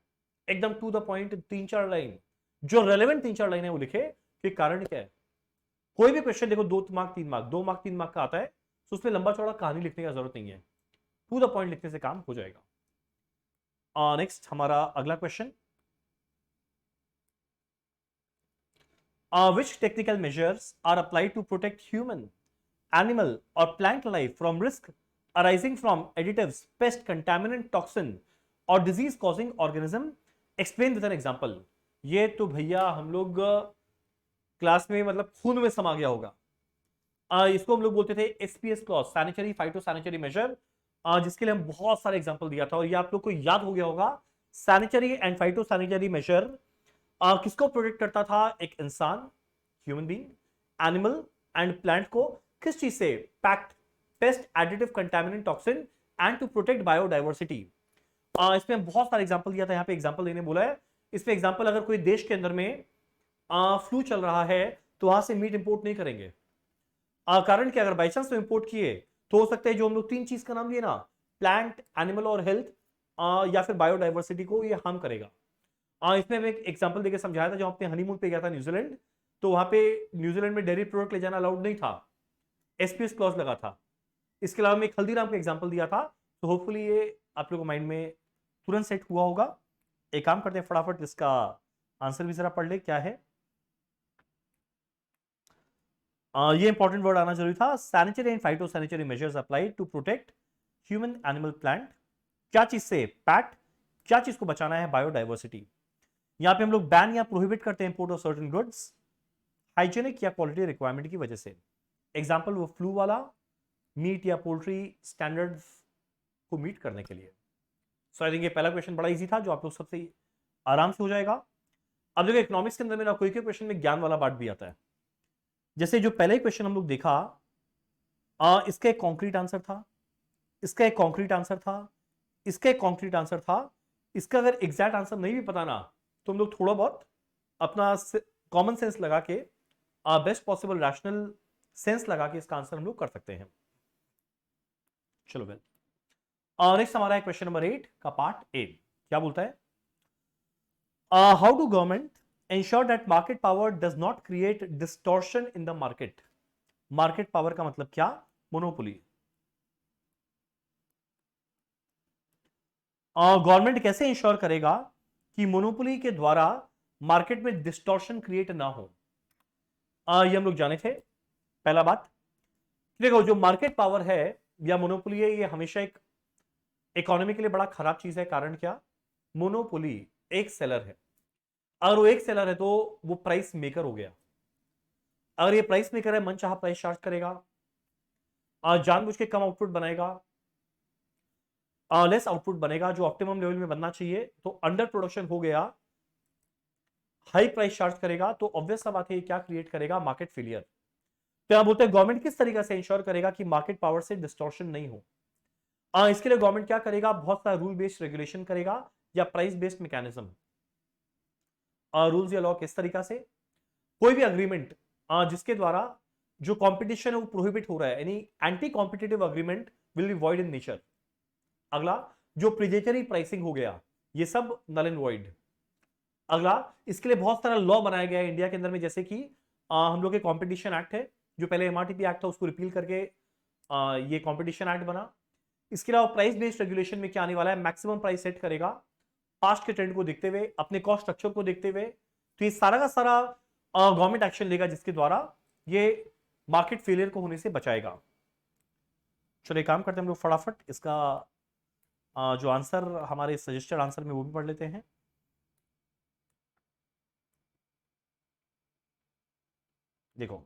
एकदम टू द पॉइंट 3-4 लाइन, जो रेलेवेंट 3-4 लाइन है वो लिखे कि कारण क्या है। कोई भी क्वेश्चन देखो 2 मार्क 3 मार्क 2 मार्क 3 मार्क का आता है तो उसमें लंबा चौड़ा कहानी लिखने की जरूरत नहीं है, टू द पॉइंट लिखने से काम हो जाएगा। नेक्स्ट हमारा अगला question, which technical measures are applied to protect human, animal or plant life from risk arising from additives, pest, contaminant, toxin or disease causing organism, explain with an example। ये तो भैया हम लोग क्लास में मतलब खून में समा गया होगा। इसको हम लोग बोलते थे SPS clause, sanitary phyto sanitary measure, जिसके लिए हम बहुत सारे एग्जांपल दिया था और ये आप लोग को याद हो गया होगा। Sanitary and phyto sanitary measure किसको प्रोटेक्ट करता था, एक इंसान human being, animal and plant को किस चीज से, pact, pest, additive, contaminant, toxin and to protect biodiversity. इसमें बहुत सारे एग्जांपल दिया था, यहाँ पे एग्जांपल देने बोला है। इसमें एग्जांपल अगर कोई देश के अंदर में फ्लू चल रहा है तो वहां से मीट इंपोर्ट नहीं करेंगे। कारण कि अगर बाई चांस तो इंपोर्ट किए तो हो सकता है जो हम लोग 3 चीज का नाम लिए ना, प्लांट, एनिमल और हेल्थ, या फिर बायोडाइवर्सिटी को ये हार्म करेगा। इसमें मैं एक एग्जांपल देकर समझाया था, जब अपने हनीमून पे गया था न्यूजीलैंड, तो वहां पे न्यूजीलैंड में डेयरी प्रोडक्ट ले जाना अलाउड नहीं था, एसपीएस क्लॉज लगा था। इसके अलावा मैं एक हल्दीराम का एग्जांपल दिया था, तो होपफुली ये आप लोगों को माइंड में तुरंत सेट हुआ होगा। एक काम करते हैं फटाफट इसका आंसर भी जरा पढ़ ले क्या है। ये इंपॉर्टेंट वर्ड आना जरूरी था, sanitary and phyto sanitary measures applied to protect human, animal, plant, क्या चीज से, पैक्ट, क्या चीज को बचाना है, बायोडाइवर्सिटी। यहां पे हम लोग बैन या प्रोहिबिट करते हैं import of certain goods hygienic या क्वालिटी रिक्वायरमेंट की वजह से। एग्जांपल वो फ्लू वाला, मीट या पोल्ट्री स्टैंडर्ड्स को मीट करने के लिए। सो आई थिंक ये पहला क्वेश्चन बड़ा इजी था जो आप लोग सबसे आराम से हो जाएगा। अब देखो इकोनॉमिक्स के अंदर मेरा कोई के क्वेश्चन में ज्ञान वाला पार्ट भी आता है। जैसे जो पहले क्वेश्चन हम लोग देखा, इसका एक कॉन्क्रीट आंसर था, इसका एक कॉन्क्रीट आंसर था, इसका एक कॉन्क्रीट आंसर था। इसका अगर एग्जैक्ट आंसर नहीं भी पता ना तो हम लोग थोड़ा बहुत अपना कॉमन सेंस लगा के, बेस्ट पॉसिबल रैशनल सेंस लगा के इसका आंसर हम लोग कर सकते हैं। चलो वेल, नेक्स्ट हमारा है क्वेश्चन नंबर 8 का पार्ट ए। क्या बोलता है, how do government ensure that market power does not create distortion in the market। Market power का मतलब क्या, मोनोपोली। गवर्नमेंट कैसे इंश्योर करेगा कि मोनोपोली के द्वारा मार्केट में डिस्टॉर्शन क्रिएट ना हो। ये हम लोग जाने थे। पहला बात देखो, जो मार्केट पावर है या मोनोपोली है, ये हमेशा एक इकोनॉमी के लिए बड़ा खराब चीज है। कारण क्या, मोनोपोली एक सेलर है, अगर वो एक सेलर है तो वो प्राइस मेकर हो गया। अगर ये प्राइस मेकर है, मनचाहा प्राइस चार्ज करेगा, जानबूझ के कम आउटपुट बनाएगा, लेस आउटपुट बनेगा जो ऑप्टिमम लेवल में बनना चाहिए, तो अंडर प्रोडक्शन हो गया, हाई प्राइस चार्ज करेगा, तो ऑब्वियस सा बात है क्या क्रिएट करेगा, मार्केट फेलियर। तो यहां बोलते हैं गवर्नमेंट किस तरीके से इंश्योर करेगा कि मार्केट पावर से डिस्टॉर्शन नहीं हो। इसके लिए गवर्नमेंट क्या करेगा, बहुत सारा रूल बेस्ड रेगुलेशन करेगा या प्राइस बेस्ड मैकेनिज्म। रूल्स या लॉ किस तरीका से, कोई भी अग्रीमेंट जिसके द्वारा जो कंपटीशन है वो प्रोहिबिट हो रहा है, यानी anti competitive agreement will be void in nature. अगला, जो प्रिडेटरी प्राइसिंग हो गया, ये सब नल एंड वॉइड। अगला, इसके लिए बहुत सारा लॉ बनाया गया है इंडिया के अंदर में, जैसे कि हम लोग के कंपटीशन एक्ट है, जो पहले एमआरटीपी एक्ट था उसको रिपील करके ये कंपटीशन एक्ट बना। इसके अलावा प्राइस बेस्ड रेगुलेशन में क्या आने वाला है, मैक्सिमम प्राइस सेट करेगा पास्ट के ट्रेंड को देखते हुए, अपने कॉस्ट स्ट्रक्चर को देखते हुए। तो ये सारा का सारा गवर्नमेंट एक्शन लेगा जिसके द्वारा ये मार्केट फेलियर को होने से बचाएगा। चलो एक काम करते हैं हम लोग फटाफट इसका जो आंसर हमारे सजेस्टेड आंसर में वो भी पढ़ लेते हैं। देखो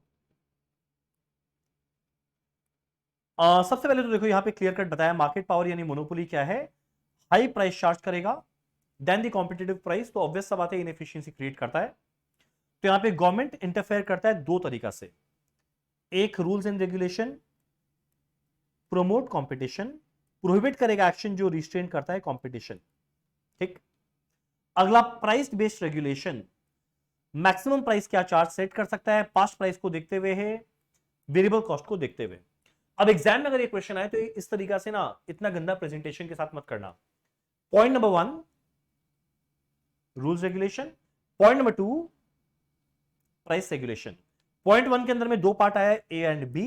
सबसे पहले तो देखो यहां पे क्लियर कट बताया, मार्केट पावर यानी मोनोपोली क्या है, हाई प्राइस चार्ज करेगा देन द कॉम्पिटिटिव प्राइस, तो ऑब्वियस सा बात है इनएफिशिएंसी क्रिएट करता है। तो यहां पे गवर्नमेंट इंटरफेयर करता है दो तरीका से, एक rules and regulation, promote competition, prohibit करेगा एक्शन जो रिस्ट्रेन करता है कंपटीशन। ठीक। अगला price based regulation, maximum price क्या चार्ज सेट कर सकता है, पास्ट प्राइस को देखते हुए है, वेरिएबल कॉस्ट को देखते हुए। अब एग्जाम में अगर ये क्वेश्चन आए तो इस तरीका से ना इतना गंदा प्रेजेंटेशन के साथ मत करना। Point number 1 rules regulation, point number 2 price regulation. Point 1 के अंदर में दो पार्ट आया ए एंड बी,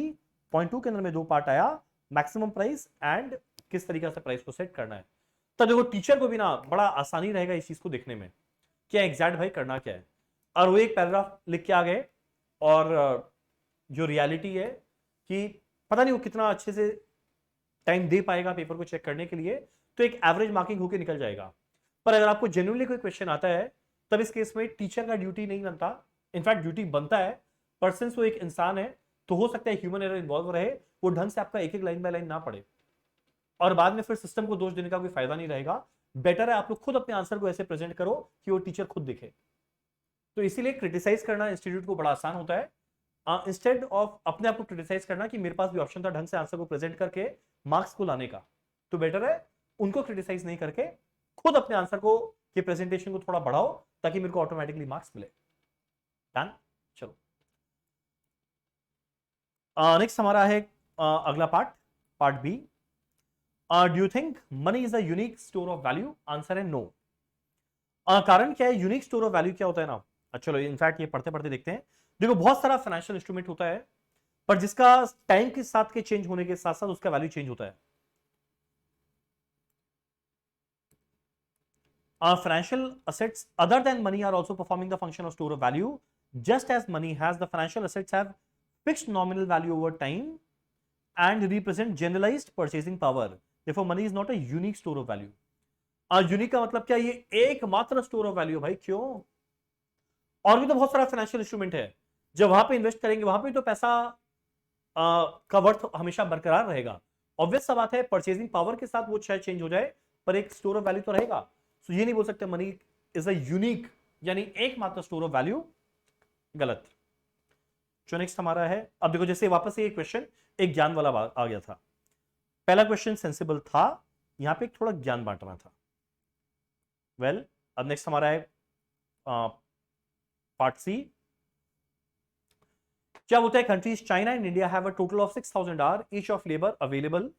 पॉइंट 2 के अंदर में दो पार्ट आया मैक्सिमम प्राइस एंड किस तरीके से प्राइस को सेट करना है। तो देखो टीचर को भी ना बड़ा आसानी रहेगा इस चीज को देखने में, क्या एग्जैक्ट भाई करना क्या है। और वो एक पैराग्राफ लिख के आ गए, और जो रियलिटी है कि पता नहीं वो कितना अच्छे से टाइम दे पाएगा पेपर को चेक करने के लिए, तो एक एवरेज मार्किंग होकर निकल जाएगा। पर अगर आपको जेन्युइनली कोई क्वेश्चन आता है तब इस केस में टीचर का ड्यूटी नहीं बनता, इनफैक्ट ड्यूटी बनता है, पर सिंस वो एक इंसान है तो हो सकता है ह्यूमन एरर इन्वॉल्व रहे, वो ढंग से आपका एक एक लाइन बाय लाइन ना पढ़े, और बाद में फिर सिस्टम को दोष देने का कोई फायदा नहीं रहेगा। बेटर है आप लोग खुद अपने आंसर को ऐसे प्रेजेंट करो कि वो टीचर खुद दिखे। तो इसीलिए क्रिटिसाइज करना इंस्टीट्यूट को बड़ा आसान होता है, इंस्टेड ऑफ अपने आप को क्रिटिसाइज करना कि मेरे पास भी ऑप्शन था ढंग से आंसर को प्रेजेंट करके मार्क्स को लाने का। तो बेटर है उनको क्रिटिसाइज नहीं करके खुद अपने आंसर को के प्रेजेंटेशन को थोड़ा बढ़ाओ ताकि मेरे को ऑटोमेटिकली मार्क्स मिले। डन। चलो नेक्स्ट हमारा है अगला part, part B. Do you think money is a unique store of value? Answer है नो। कारण क्या है, यूनिक स्टोर ऑफ वैल्यू क्या होता है ना, चलो इनफैक्ट ये पढ़ते पढ़ते देखते हैं। देखो बहुत सारा फाइनेंशियल इंस्ट्रूमेंट होता है पर जिसका टाइम के साथ के चेंज होने के साथ साथ उसका वैल्यू चेंज होता है। Financial assets other than money are also performing the function of store of value, just as money has. The financial assets have fixed nominal value over time and represent generalized purchasing power. Therefore money is not a unique store of value. Unique का मतलब क्या, ये एकमात्र store of value. भाई क्यों, और भी तो बहुत सारा फाइनेंशियल इंस्ट्रूमेंट है, जब वहां पे इन्वेस्ट करेंगे वहां पे तो पैसा का वर्थ हमेशा बरकरार रहेगा। ऑब्वियस सा बात है परचेजिंग पावर के साथ वो शायद चेंज हो जाए पर एक स्टोर ऑफ वैल्यू तो रहेगा। तो ये नहीं बोल सकते मनी इज अ यूनिक यानी एकमात्र स्टोर ऑफ वैल्यू, गलत। जो नेक्स्ट हमारा है, अब देखो जैसे वापस ये क्वेश्चन एक ज्ञान वाला आ गया था, पहला क्वेश्चन सेंसिबल था, यहां पे थोड़ा ज्ञान बांटना था। वेल अब नेक्स्ट हमारा है पार्ट सी। क्या बोलता है, countries China and India have a total of 6000 hour each of labour available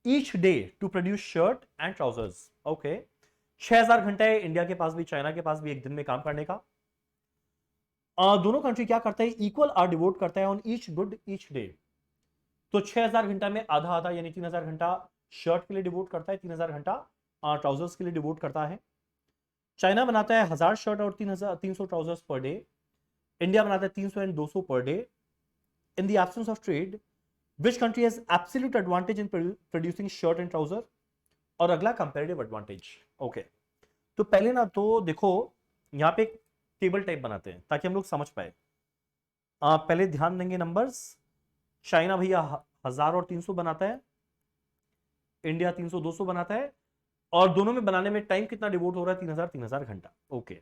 each day to produce shirt and trousers. Okay, 6000 घंटे है इंडिया के पास भी चाइना के पास भी एक दिन में काम करने का। दोनों कंट्री क्या करता है, इक्वल आर डिवोट करता है on each good each day. तो 6000 घंटा में आधा आधा यानी 3000 घंटा शर्ट के लिए डिवोट करता है, 3000 घंटा ट्राउजर्स के लिए डिवोट करता है। चाइना बनाता है 1000 शर्ट और 300 ट्राउजर्स पर डे, इंडिया बनाता है 300 and 200 per day. In the absence of trade which country has absolute advantage in producing shirt and trouser, और अगला कंपैरेटिव एडवांटेज। ओके, तो पहले ना तो देखो यहां पे एक टेबल टाइप बनाते हैं ताकि हम लोग समझ पाए। पहले ध्यान देंगे नंबर्स, चाइना भैया 1000 और 300 बनाता है, इंडिया 300 200 बनाता है, और दोनों में बनाने में टाइम कितना डिवोट हो रहा है, 3000 घंटा। ओके,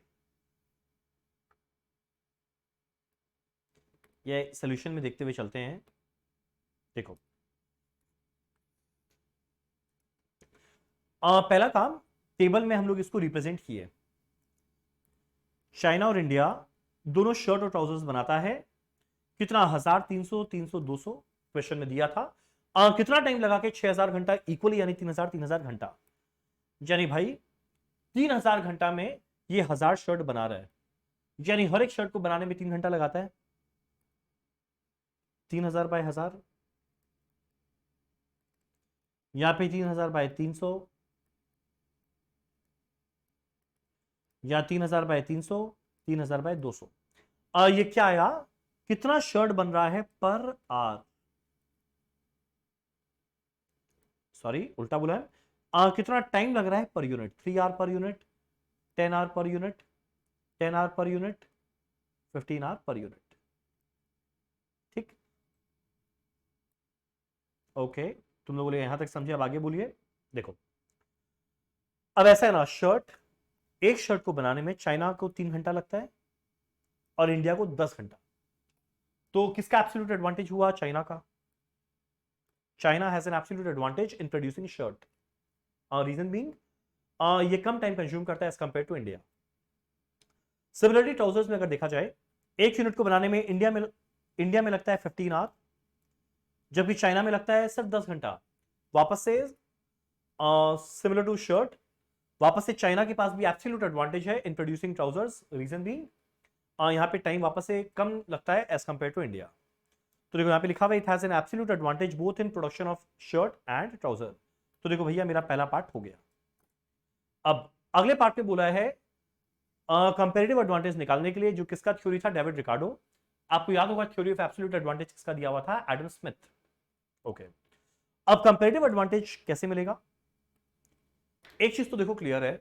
ये सॉल्यूशन में देखते हुए चलते हैं। देखो पहला काम, टेबल में हम लोग इसको रिप्रेजेंट किए, चाइना और इंडिया दोनों शर्ट और ट्राउजर्स बनाता है। कितना? 1300, 300, 200 क्वेश्चन में दिया था। कितना टाइम लगा के 6000 घंटा इक्वली, यानी 3000 घंटा, यानी भाई 3000 घंटा में ये 1000 शर्ट बना रहा है, यानी हर एक शर्ट को बनाने में 3 घंटा लगाता है। 3000 बाय 1000, यहां पे 3000 बाय 300, या 3000 बाय 300, 3000 बाय 200। ये क्या आया? कितना शर्ट बन रहा है पर आवर, सॉरी उल्टा बोला है। कितना टाइम लग रहा है per unit? 3 hour per unit, 10 hour per unit, 10 hour per unit, 15 hour per unit. ठीक, ओके, तुम लोग बोले यहां तक समझे, अब आगे बोलिए। देखो, अब ऐसा है ना, एक शर्ट को बनाने में चाइना को 3 घंटा लगता है और इंडिया को 10 घंटा। तो किसका एब्सोल्यूट एडवांटेज हुआ? चाइना का। China has an absolute advantage in producing shirt, reason being ये कम टाइम कंज्यूम करता है as compare to India. Similarly trousers में अगर देखा जाए, एक यूनिट को बनाने में इंडिया में लगता है 15 आवर, जबकि चाइना में लगता है सिर्फ 10 घंटा। वापस से सिमिलर टू शर्ट, वापस से चाइना के पास भी एब्सोल्यूट एडवांटेज है in producing trousers, reason being यहाँ पे टाइम वापस से कम लगता है एज कंपेयर टू इंडिया। तो देखो यहाँ पे लिखा हुआ it has an absolute advantage both in production of shirt and trouser. तो देखो भैया, मेरा पहला पार्ट हो गया। अब अगले पार्ट में बोला है कंपेरेटिव एडवांटेज निकालने के लिए, जो किसका थ्योरी था? David Ricardo. आपको याद होगा थ्योरी ऑफ एब्सोल्यूट एडवांटेज किसका दिया हुआ था? Adam Smith. ओके, अब कंपेरेटिव एडवांटेज कैसे मिलेगा? एक चीज तो देखो क्लियर है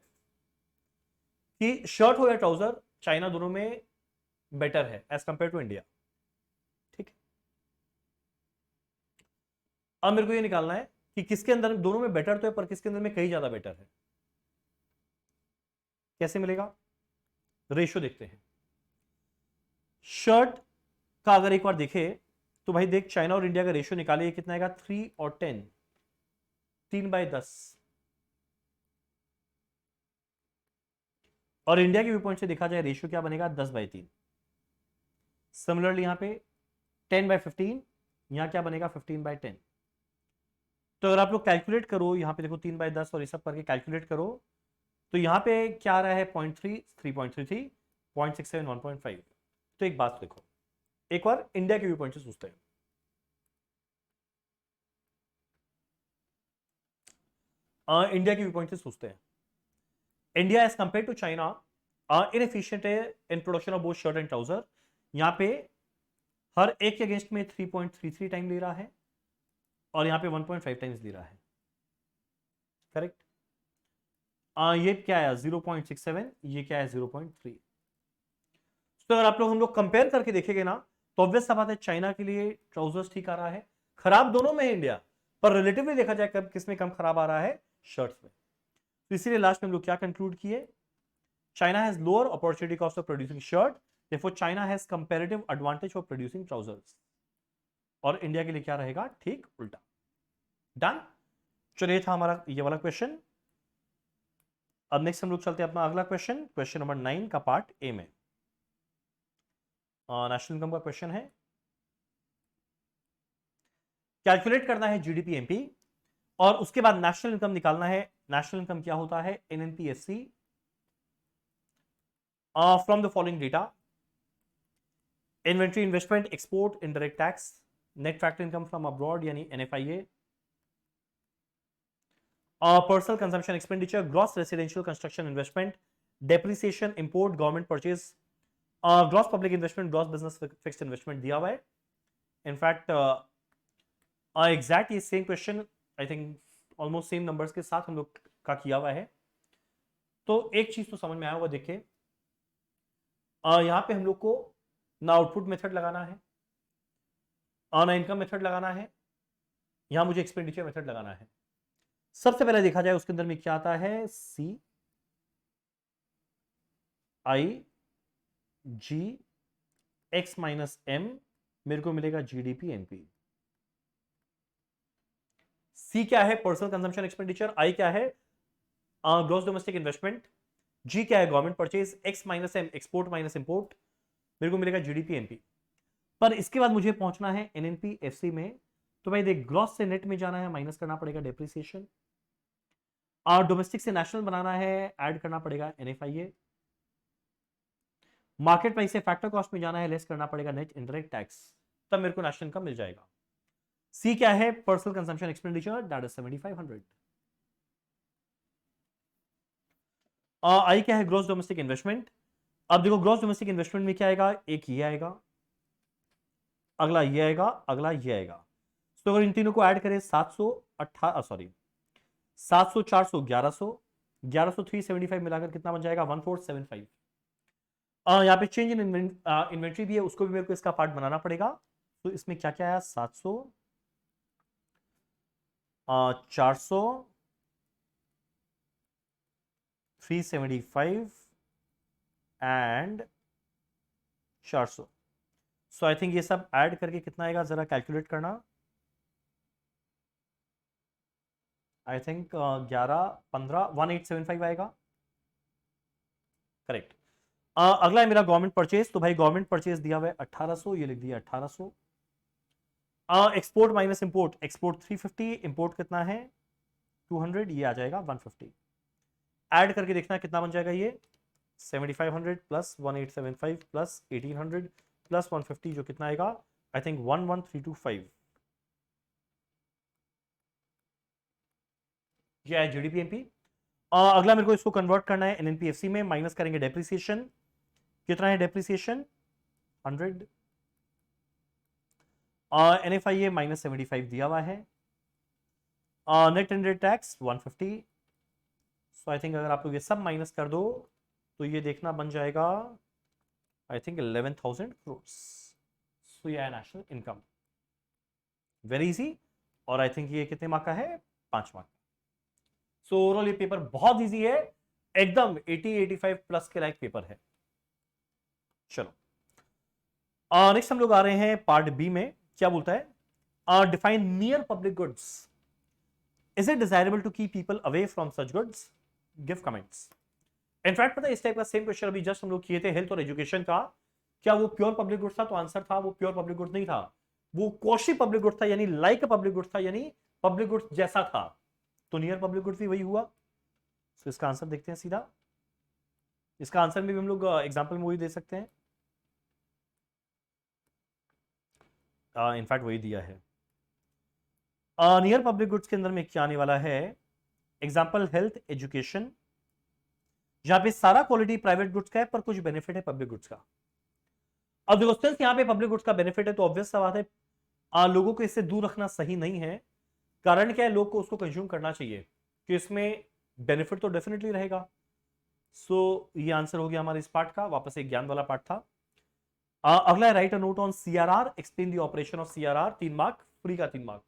कि शर्ट हो या ट्राउजर, चाइना दोनों में बेटर है एज कंपेयर टू इंडिया। ठीक है, अब मेरे को ये निकालना है कि किसके अंदर दोनों में बेटर तो है, पर किसके अंदर में कहीं ज्यादा बेटर है। कैसे मिलेगा? रेशियो देखते हैं। शर्ट का अगर एक बार देखे तो भाई देख, चाइना और इंडिया का रेशियो निकालिए, कितना आएगा? 3 और 10, 3/10। और इंडिया के व्यू पॉइंट से देखा जाए रेशियो क्या बनेगा? 10/3। सिमिलरली यहां पे 10/15, यहां क्या बनेगा? 15/10। तो अगर आप लोग कैलकुलेट करो, यहां पे देखो 3/10 और ये सब करके कैलकुलेट करो, तो यहां पे क्या आ रहा है? 0.3, 3.33, 0.67, 1.5। तो एक बात देखो, एक बार इंडिया के व्यू पॉइंट से सोचते हैं। इंडिया के व्यू पॉइंट से सोचते हैं, India as compare to China inefficient है in production of both shirt and trouser. यहां पे हर एक के अगेंस्ट में 3.33 टाइम ले रहा है और यहां पे 1.5 टाइम्स दे रहा है। करेक्ट? ये क्या है? 0.67, ये क्या है? 0.3। तो अगर आप लोग हम लोग कंपेयर करके देखेंगे ना, तो ऑब्वियस सा बात है चाइना के लिए ट्राउजर्स ठीक आ रहा है। खराब दोनों में है इंडिया, पर रिलेटिवली देखा जाए कब किस में कम खराब आ रहा है? शर्ट्स में। तो इसीलिए लास्ट में हम लोग क्या कंक्लूड किए? China has lower opportunity cost of producing shirt, therefore China has comparative advantage for producing trousers. और इंडिया के लिए क्या रहेगा? ठीक उल्टा। डन। चलिए, था हमारा ये वाला क्वेश्चन। अब नेक्स्ट हम लोग चलते हैं अपना अगला क्वेश्चन, क्वेश्चन नंबर 9 का पार्ट ए में। नेशनल इनकम का क्वेश्चन है। कैलकुलेट करना है जीडीपी एमपी और उसके बाद नेशनल इनकम निकालना है। नेशनल इनकम क्या होता है? NNPSC from the following data: inventory, investment, export, indirect tax, net factor income from abroad यानी NFIA, personal consumption expenditure, gross residential construction investment, depreciation, import, government purchase, gross public investment, gross business fixed investment दिया हुआ है। In fact exact ये same question I think almost same numbers के साथ हम लोग का किया हुआ है। तो एक चीज तो समझ में आया हुआ, देखिए यहां पे हम लोग को ना आउटपुट मेथड लगाना है, ना इनकम मेथड लगाना है, यहां मुझे एक्सपेंडिचर मेथड लगाना है। सबसे पहले देखा जाए उसके अंदर में क्या आता है? सी आई जी एक्स माइनस एम, मेरे को मिलेगा जीडीपी एनपी। सी क्या है? Personal consumption expenditure. आई क्या है? Gross domestic investment. जी क्या है, government purchase, X minus M export minus import, मेरे को मिलेगा जीडीपी एनपी। पर इसके बाद मुझे पहुंचना है एनएनपी एफसी में, तो भाई देख ग्रॉस से नेट में जाना है, माइनस करना पड़ेगा डेप्रिसिएशन, और डोमेस्टिक से नेशनल बनाना है, ऐड करना पड़ेगा एनएफआईए, मार्केट प्राइस से फैक्टर कॉस्ट में जाना है, लेस करना पड़ेगा नेट इंडायरेक्ट टैक्स, तब मेरे को नेशनल इनकम मिल जाएगा। सी क्या है, personal consumption expenditure, that is 7500। आई क्या है, ग्रॉस डोमेस्टिक इन्वेस्टमेंट। अब देखो ग्रॉस डोमेस्टिक इन्वेस्टमेंट में क्या आएगा, एक ये आएगा, अगला ये आएगा, अगला ये आएगा। तो अगर इन तीनों को ऐड करें 700 400 1100, 1100 375 मिलाकर कितना बन जाएगा, 1475। यहाँ पे चेंज इन इन्वेंट्री भी है, उसको भी मेरे को इसका पार्ट बनाना पड़ेगा। तो इसमें क्या क्या आया, 700 400 375 एंड 400। सो आई थिंक ये सब ऐड करके कितना आएगा, जरा कैलकुलेट करना। आई थिंक 11 15 1875 आएगा, करेक्ट। अगला है मेरा गवर्नमेंट परचेज, तो भाई गवर्नमेंट परचेज दिया हुआ है 1800, ये लिख दिया 1800। Export minus import, export 350, import कितना है 200, ये आ जाएगा 150। ऐड करके देखना कितना बन जाएगा, ये 7500 प्लस 1875 प्लस 1800 प्लस 150, जो कितना आएगा, आई थिंक 11325। ये है जीडीपी एमपी। अगला मेरे को इसको कन्वर्ट करना है एनएनपीएफसी में, माइनस करेंगे डेप्रिसिएशन, कितना है डेप्रिसिएशन 100, एनएफआईए माइनस 75 दिया हुआ है, net indirect tax 150। So I think अगर आप लोग ये सब माइनस कर दो तो ये देखना बन जाएगा आई थिंक 11,000 करोड़। सो ये है नेशनल इनकम, वेरी इजी। और आई थिंक ये कितने मार्क का है, 5 मार्क। सो ओवरऑल ये पेपर बहुत इजी है, एकदम 80-85 प्लस के लायक पेपर है। चलो नेक्स्ट हम लोग आ रहे हैं पार्ट बी में, क्या बोलता है, define near public goods, is it desirable to keep people away from such goods, give comments. In fact पता है इस टाइप का सेम क्वेश्चन अभी जस्ट हम लोग किए थे हेल्थ और एजुकेशन का, क्या वो प्योर पब्लिक गुड्स था, तो आंसर था वो प्योर पब्लिक गुड्स नहीं था, वो क्वॉशी पब्लिक गुड्स था, यानी लाइक पब्लिक गुड्स था, यानी पब्लिक गुड्स जैसा था। तो नियर पब्लिक गुड्स भी वही हुआ। तो इसका आंसर देखते हैं सीधा, इसका आंसर में भी हम लोग एग्जाम्पल में वही दे सकते हैं, इनफैक्ट वही दिया है। नियर पब्लिक गुड्स के अंदर में क्या आने वाला है, एग्जाम्पल हेल्थ एजुकेशन, जहां पे सारा क्वालिटी प्राइवेट गुड्स का है पर कुछ बेनिफिट है पब्लिक गुड्स का। अब देखो सिंस यहां पे पब्लिक गुड्स का बेनिफिट है तो ऑब्वियस सा बात है लोगों को इससे दूर रखना सही नहीं है। कारण क्या है, लोग को उसको कंज्यूम करना चाहिए कि इसमें बेनिफिट तो डेफिनेटली रहेगा। सो ये आंसर हो गया हमारे इस पार्ट का, वापस एक ज्ञान वाला पार्ट था। अगला है right a note on CRR, explain the operation of CRR, 3 mark, free का 3 मार्क।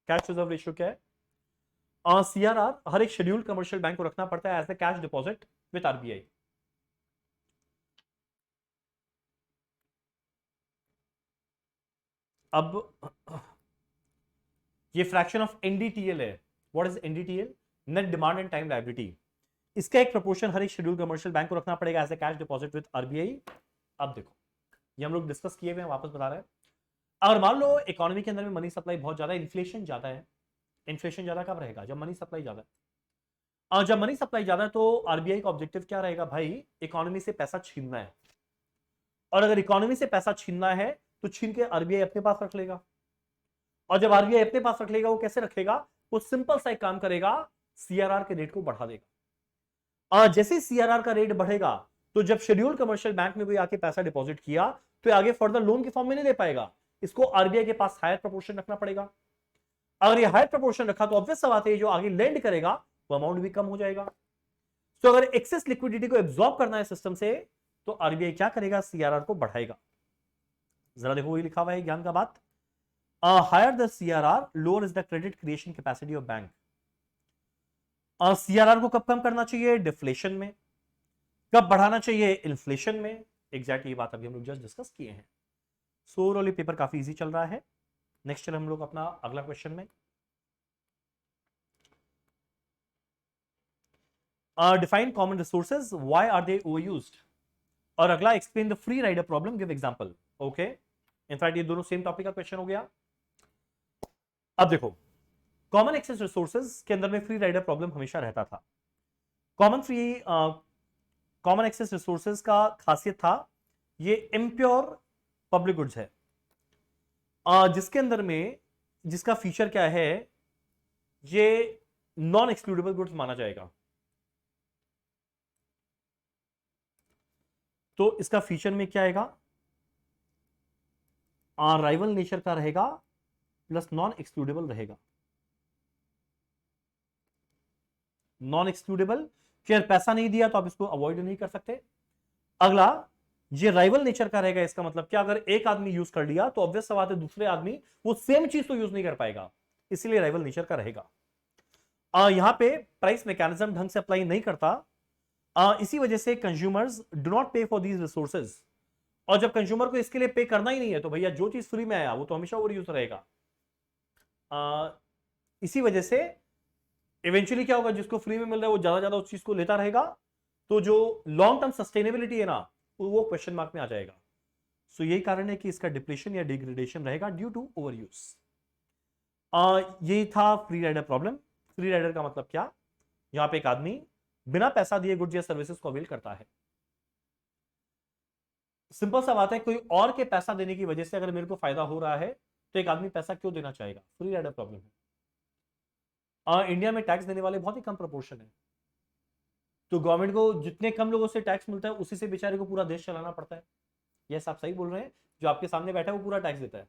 कैश रिजर्व रेशियो क्या है, सीआरआर हर एक शेड्यूल कमर्शियल बैंक को रखना पड़ता है as a cash deposit with RBI. अब ये फ्रैक्शन ऑफ एनडीटीएल है। What is NDTL, net demand and time liability. इसका एक प्रोपोर्शन हर एक शेड्यूल कमर्शियल बैंक को रखना पड़ेगा as a cash deposit with RBI. अब देखो ये हम लोग डिस्कस किए हुए हैं, वापस बता रहे हैं। अगर मान लो इकोनॉमी के अंदर में मनी सप्लाई बहुत ज्यादा है, इन्फ्लेशन ज्यादा है, इन्फ्लेशन ज्यादा कब रहेगा, जब मनी सप्लाई ज्यादा है। और जब मनी सप्लाई ज्यादा है तो आरबीआई का ऑब्जेक्टिव क्या रहेगा, भाई इकोनॉमी से पैसा छीनना है। और अगर इकोनॉमी से पैसा छीनना है तो छीन के आरबीआई अपने पास रख लेगा। और जब आरबीआई अपने पास रख लेगा, वो कैसे रखेगा, वो सिंपल सा एक काम करेगा, सीआरआर के रेट को बढ़ा देगा। और जैसे सीआरआर का रेट बढ़ेगा तो जब शेड्यूल कमर्शियल बैंक में कोई आके पैसा डिपॉजिट किया तो आगे फर्दर लोन के फॉर्म में नहीं दे पाएगा, इसको आरबीआई के पास हायर प्रपोर्शन रखना पड़ेगा। अगर ये हायर प्रपोर्शन रखा तो ऑब्वियस सा बात है जो आगे लेंड करेगा वो अमाउंट भी कम हो जाएगा। तो अगर एक्सेस लिक्विडिटी को एब्जॉर्ब करना है सिस्टम से तो आरबीआई क्या करेगा, सीआरआर को बढ़ाएगा। जरा देखो वही लिखा हुआ है ज्ञान का बात, higher the CRR lower is the credit creation capacity of bank. CRR को कब कम करना चाहिए, डिफ्लेशन में। कब बढ़ाना चाहिए, इन्फ्लेशन में। एग्जैक्ट ये बात अभी हम लोग जस्ट डिस्कस किए हैं। सो ओवरऑल पेपर काफी इजी चल रहा है। नेक्स्ट चल हम लोग अपना अगला क्वेश्चन में। Define common resources, why are they overused. और अगला explain the free rider problem, give example. Okay, in fact ये दोनों सेम टॉपिक का क्वेश्चन हो गया। अब देखो, कॉमन एक्सेस रिसोर्सेज के अंदर में फ्री राइडर प्रॉब्लम हमेशा रहता था। कॉमन एक्सेस रिसोर्सेज का खासियत था ये इम्प्योर पब्लिक गुड्स है, जिसके अंदर में जिसका फीचर क्या है, ये नॉन एक्सक्लूडेबल गुड्स माना जाएगा। तो इसका फीचर में क्या आएगा, राइवल नेचर का रहेगा प्लस नॉन एक्सक्लूडेबल रहेगा। नॉन एक्सक्लूडेबल कि अगर पैसा नहीं दिया तो आप इसको अवॉइड नहीं कर सकते। अगला ये राइवल नेचर का रहेगा, इसका मतलब क्या, अगर एक आदमी यूज कर लिया तो ऑब्वियस सा बात है दूसरे आदमी वो सेम चीज तो यूज नहीं कर पाएगा, इसीलिए राइवल नेचर का रहेगा। यहां पे प्राइस मैकेनिज्म ढंग से अप्लाई नहीं करता, इसी वजह से कंज्यूमर्स डू नॉट पे फॉर दीज रिसोर्सेज। और जब कंज्यूमर को इसके लिए पे करना ही नहीं है तो भैया जो चीज फ्री में आया वो तो हमेशा ओवर यूज रहेगा। इसी वजह से इवेंचुअली क्या होगा, जिसको फ्री में मिल रहा है वो ज्यादा ज्यादा उस चीज को लेता रहेगा, तो जो लॉन्ग टर्म सस्टेनेबिलिटी है ना वो क्वेश्चन मार्क में आ जाएगा। सो यही कारण है कि इसका डिप्लीशन या डिग्रेडेशन रहेगा ड्यू टू ओवर यूज। यही था free rider problem. Free rider का मतलब क्या, यहां पे एक आदमी बिना पैसा दिए गुड्स या सर्विसेज को अवेल करता है। सिंपल सा बात है, कोई और के पैसा देने की वजह से अगर मेरे को फायदा हो रहा है तो एक आदमी पैसा क्यों देना चाहेगा, फ्री राइडर प्रॉब्लम है। इंडिया में टैक्स देने वाले बहुत ही कम प्रोपोर्शन है, तो गवर्नमेंट को जितने कम लोगों से टैक्स मिलता है उसी से बेचारे को पूरा देश चलाना पड़ता है। यस, आप सही बोल रहे हैं, जो आपके सामने बैठा है वो पूरा टैक्स देता है।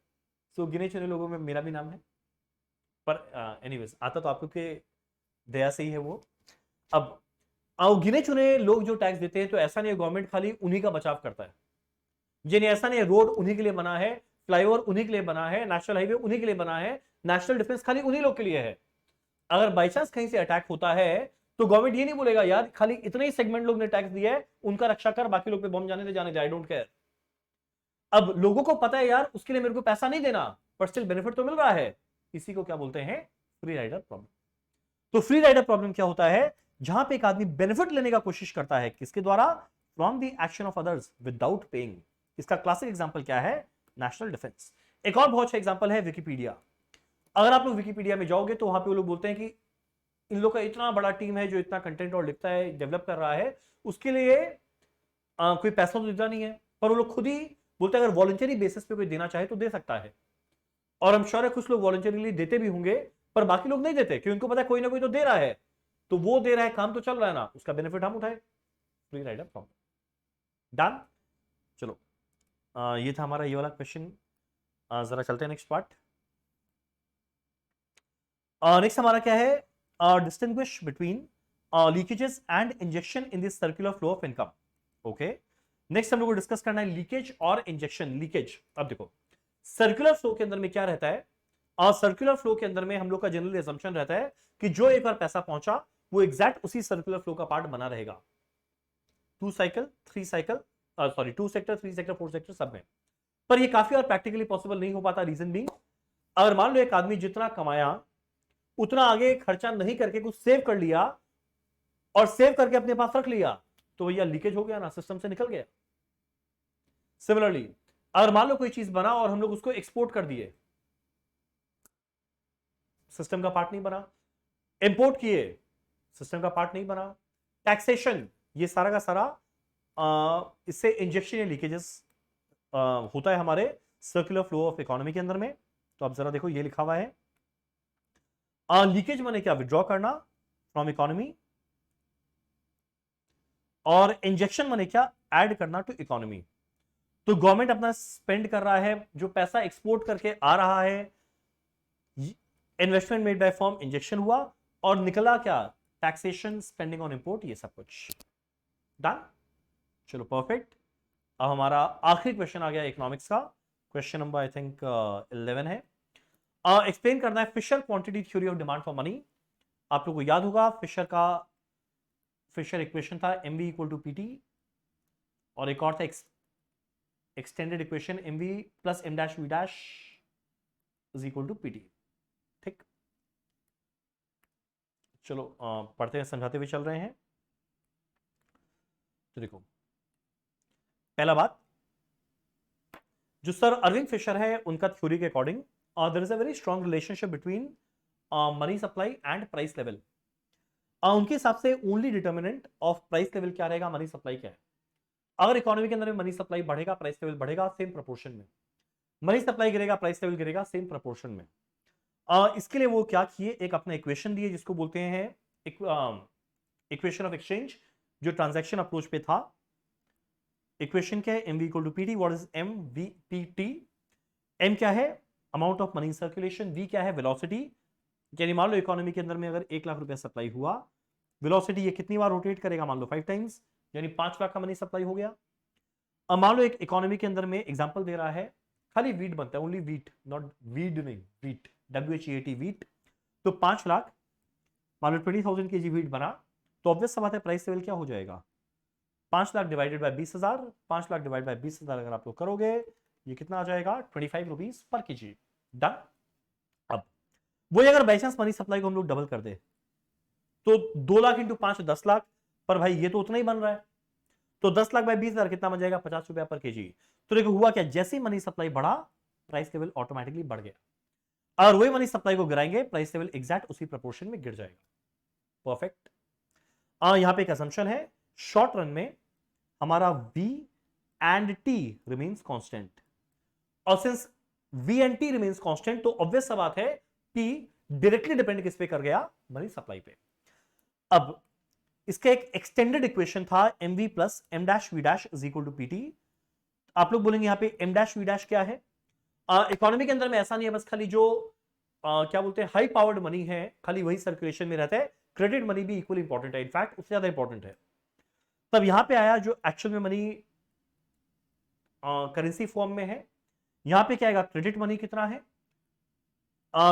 सो गिने चुने लोगों में मेरा भी नाम है, पर एनीवेज आता तो आपको के दया से ही है वो। अब गिने चुने लोग जो टैक्स देते हैं, तो ऐसा नहीं है गवर्नमेंट खाली उन्हीं का बचाव करता है। ये नहीं, ऐसा नहीं है रोड उन्हीं के लिए बना है, फ्लाईओवर उन्हीं के लिए बना है, नेशनल हाईवे उन्हीं के लिए बना है, नेशनल डिफेंस खाली उन्हीं लोग के लिए है। अगर बाई चांस कहीं से अटैक होता है तो गवर्नमेंट ये नहीं बोलेगा यार खाली इतने ही सेगमेंट लोग ने टैक्स दिया है उनका रक्षा कर, बाकी लोग पे बम जाने दे, आई डोंट केयर। अब लोगों को पता है यार उसके लिए मेरे को पैसा नहीं देना, पर स्टिल बेनिफिट तो मिल रहा है, इसी को क्या बोलते हैं, फ्री राइडर प्रॉब्लम। तो फ्री राइडर प्रॉब्लम क्या होता है, जहां पे एक आदमी बेनिफिट लेने का कोशिश करता है, किसके द्वारा, from the action of others without paying. इसका क्लासिक एग्जांपल क्या है, नेशनल डिफेंस। एक और बहुत अच्छा एग्जांपल है विकिपीडिया। अगर आप लोग विकिपीडिया में जाओगे तो वहां पे वो लोग बोलते हैं कि इन लोग का इतना बड़ा टीम है जो इतना कंटेंट और लिखता है, डेवलप कर रहा है, उसके लिए कोई पैसा तो देता नहीं है, पर वो लोग खुद ही बोलते हैं अगर वॉलंटरी बेसिस पे कोई देना चाहे तो दे सकता है। और हम श्योर है कुछ लोग वॉलंटरीली देते भी होंगे, पर बाकी लोग नहीं देते क्योंकि उनको पता है कोई ना कोई तो दे रहा है, तो वो दे रहा है, काम तो चल रहा है ना, उसका बेनिफिट हम उठाए। Free rider problem done. चलो, ये था हमारा ये वाला क्वेश्चन। जरा चलते हैं नेक्स्ट पार्ट। नेक्स्ट हमारा क्या है, distinguish between leakages and injection in this circular flow of income. Okay, next हम लोग को डिस्कस करना है लीकेज और इंजेक्शन। लीकेज, अब देखो सर्कुलर फ्लो के अंदर में क्या रहता है, और सर्कुलर फ्लो के अंदर में हम लोग का जनरल असम्पशन रहता है कि जो एक बार पैसा पहुंचा वो एग्जैक्ट उसी सर्कुलर फ्लो का पार्ट बना रहेगा, 2 cycle 3 cycle, sorry 2 sector 3 sector 4 sector सब में। पर ये काफी और प्रैक्टिकली पॉसिबल नहीं हो पाता, रीजन बीइंग अगर मान लो एक आदमी जितना कमाया उतना आगे खर्चा नहीं करके कुछ सेव कर लिया और सेव करके अपने पास रख लिया, तो भैया लीकेज हो गया ना, सिस्टम से निकल गया। सिमिलरली अगर मान लो कोई चीज बना और हम लोग उसको एक्सपोर्ट कर दिए, सिस्टम का पार्ट नहीं बना, इंपोर्ट किए, सिस्टम का पार्ट नहीं बना, टैक्सेशन, ये सारा का सारा इससे इंजेक्शन या लीकेजेस होता है हमारे सर्कुलर फ्लो ऑफ इकोनॉमी के अंदर में। तो आप जरा देखो ये लिखा हुआ है, लीकेज माने क्या, विड्रॉ करना फ्रॉम इकोनॉमी, और इंजेक्शन माने क्या, ऐड करना टू इकोनॉमी। तो गवर्नमेंट अपना स्पेंड कर रहा है, जो पैसा एक्सपोर्ट करके आ रहा है, investment made by firm, injection हुआ, और निकला क्या, टैक्सेशन, स्पेंडिंग ऑन इंपोर्ट, ये सब कुछ डन। चलो परफेक्ट। अब हमारा आखिरी क्वेश्चन आ गया इकोनॉमिक्स का, क्वेश्चन नंबर आई थिंक 11 है। एक्सप्लेन करना है Fisher quantity theory of demand for money. आप लोगों को याद होगा फिशर इक्वेशन था mv इक्वल टू pt, और एक और था extended equation mv plus m dash v dash is equal to pt। ठीक, चलो पढ़ते हैं, समझाते हुए चल रहे हैं। तो देखो, पहला बात, जो सर अरविंद फिशर है उनका थ्योरी के according there is a very strong relationship between money supply and price level. उनके हिसाब से only determinant of price level क्या रहेगा, मनी सप्लाई क्या है। अगर इकोनॉमी के अंदर मनी सप्लाई बढ़ेगा प्राइस लेवल बढ़ेगा सेम प्रोपोर्शन में, मनी सप्लाई गिरेगा प्राइस लेवल गिरेगा सेम प्रोपोर्शन में। इसके लिए वो क्या किए, एक अपना इक्वेशन दिए जिसको बोलते हैं इक्वेशन ऑफ एक्सचेंज, जो ट्रांजैक्शन अप्रोच पे था। इक्वेशन क्या है, M V equal to P T. What is M V P T? M क्या है, amount of money circulation, V क्या है, वेलोसिटी। यानी मान लो इकोनॉमी के अंदर में अगर 1 लाख रुपया सप्लाई हुआ, वेलोसिटी ये कितनी बार रोटेट करेगा, मान लो 5 टाइम्स, यानी 5 लाख का मनी सप्लाई हो गया। अब मान लो एक इकोनॉमी के अंदर में एग्जांपल दे रहा है, खाली वीट बनता है, ओनली वीट, नॉट वीड नहीं, वीट, WHEAT, वीट। तो 5 लाख, मान लो 20,000 kg वीट बना, तो ऑब्वियस सा बात है प्राइस लेवल क्या हो जाएगा, 5 lakh divided bye 20,000, 5 lakh divide by 20,000 अगर आप लोग करोगे, ये कितना आ जाएगा, 25 रुपीज पर kg। डन। अब वही अगर बाई चांस मनी सप्लाई को हम लोग डबल कर दे, तो 2 लाख इंटू 5 10 लाख, पर भाई ये तो उतना ही बन रहा है, तो 10 लाख बाय 20,000 कितना बन जाएगा, 50 रुपया पर kg। तो देखो हुआ क्या, जैसे ही मनी सप्लाई बढ़ा प्राइस लेवल ऑटोमेटिकली बढ़ गया, और वही मनी सप्लाई को गिराएंगे प्राइस लेवल एग्जैक्ट उसी प्रोपोर्शन में गिर जाएगा। परफेक्ट। यहां पे एक असम्पशन है, शॉर्ट रन में हमारा V and T remains constant, और since V and T remains constant, तो ऑब्वियस सा बात है P डायरेक्टली डिपेंड किस पे कर गया, मनी सप्लाई पे। अब इसका एक एक्सटेंडेड इक्वेशन था mv plus m dash v dash is equal to pt। आप लोग बोलेंगे यहां पे m डैश v डैश क्या है, इकोनॉमी के अंदर में ऐसा नहीं है बस खाली जो क्या बोलते हैं हाई पावर्ड मनी है खाली वही सर्कुलेशन में रहता है, क्रेडिट मनी भी इक्वल इंपॉर्टेंट है, इनफैक्ट उससे ज्यादा इंपॉर्टेंट है। तब यहां पे आया जो एक्चुअल में मनी करेंसी फॉर्म में है, यहां पे क्या आएगा, क्रेडिट मनी कितना है,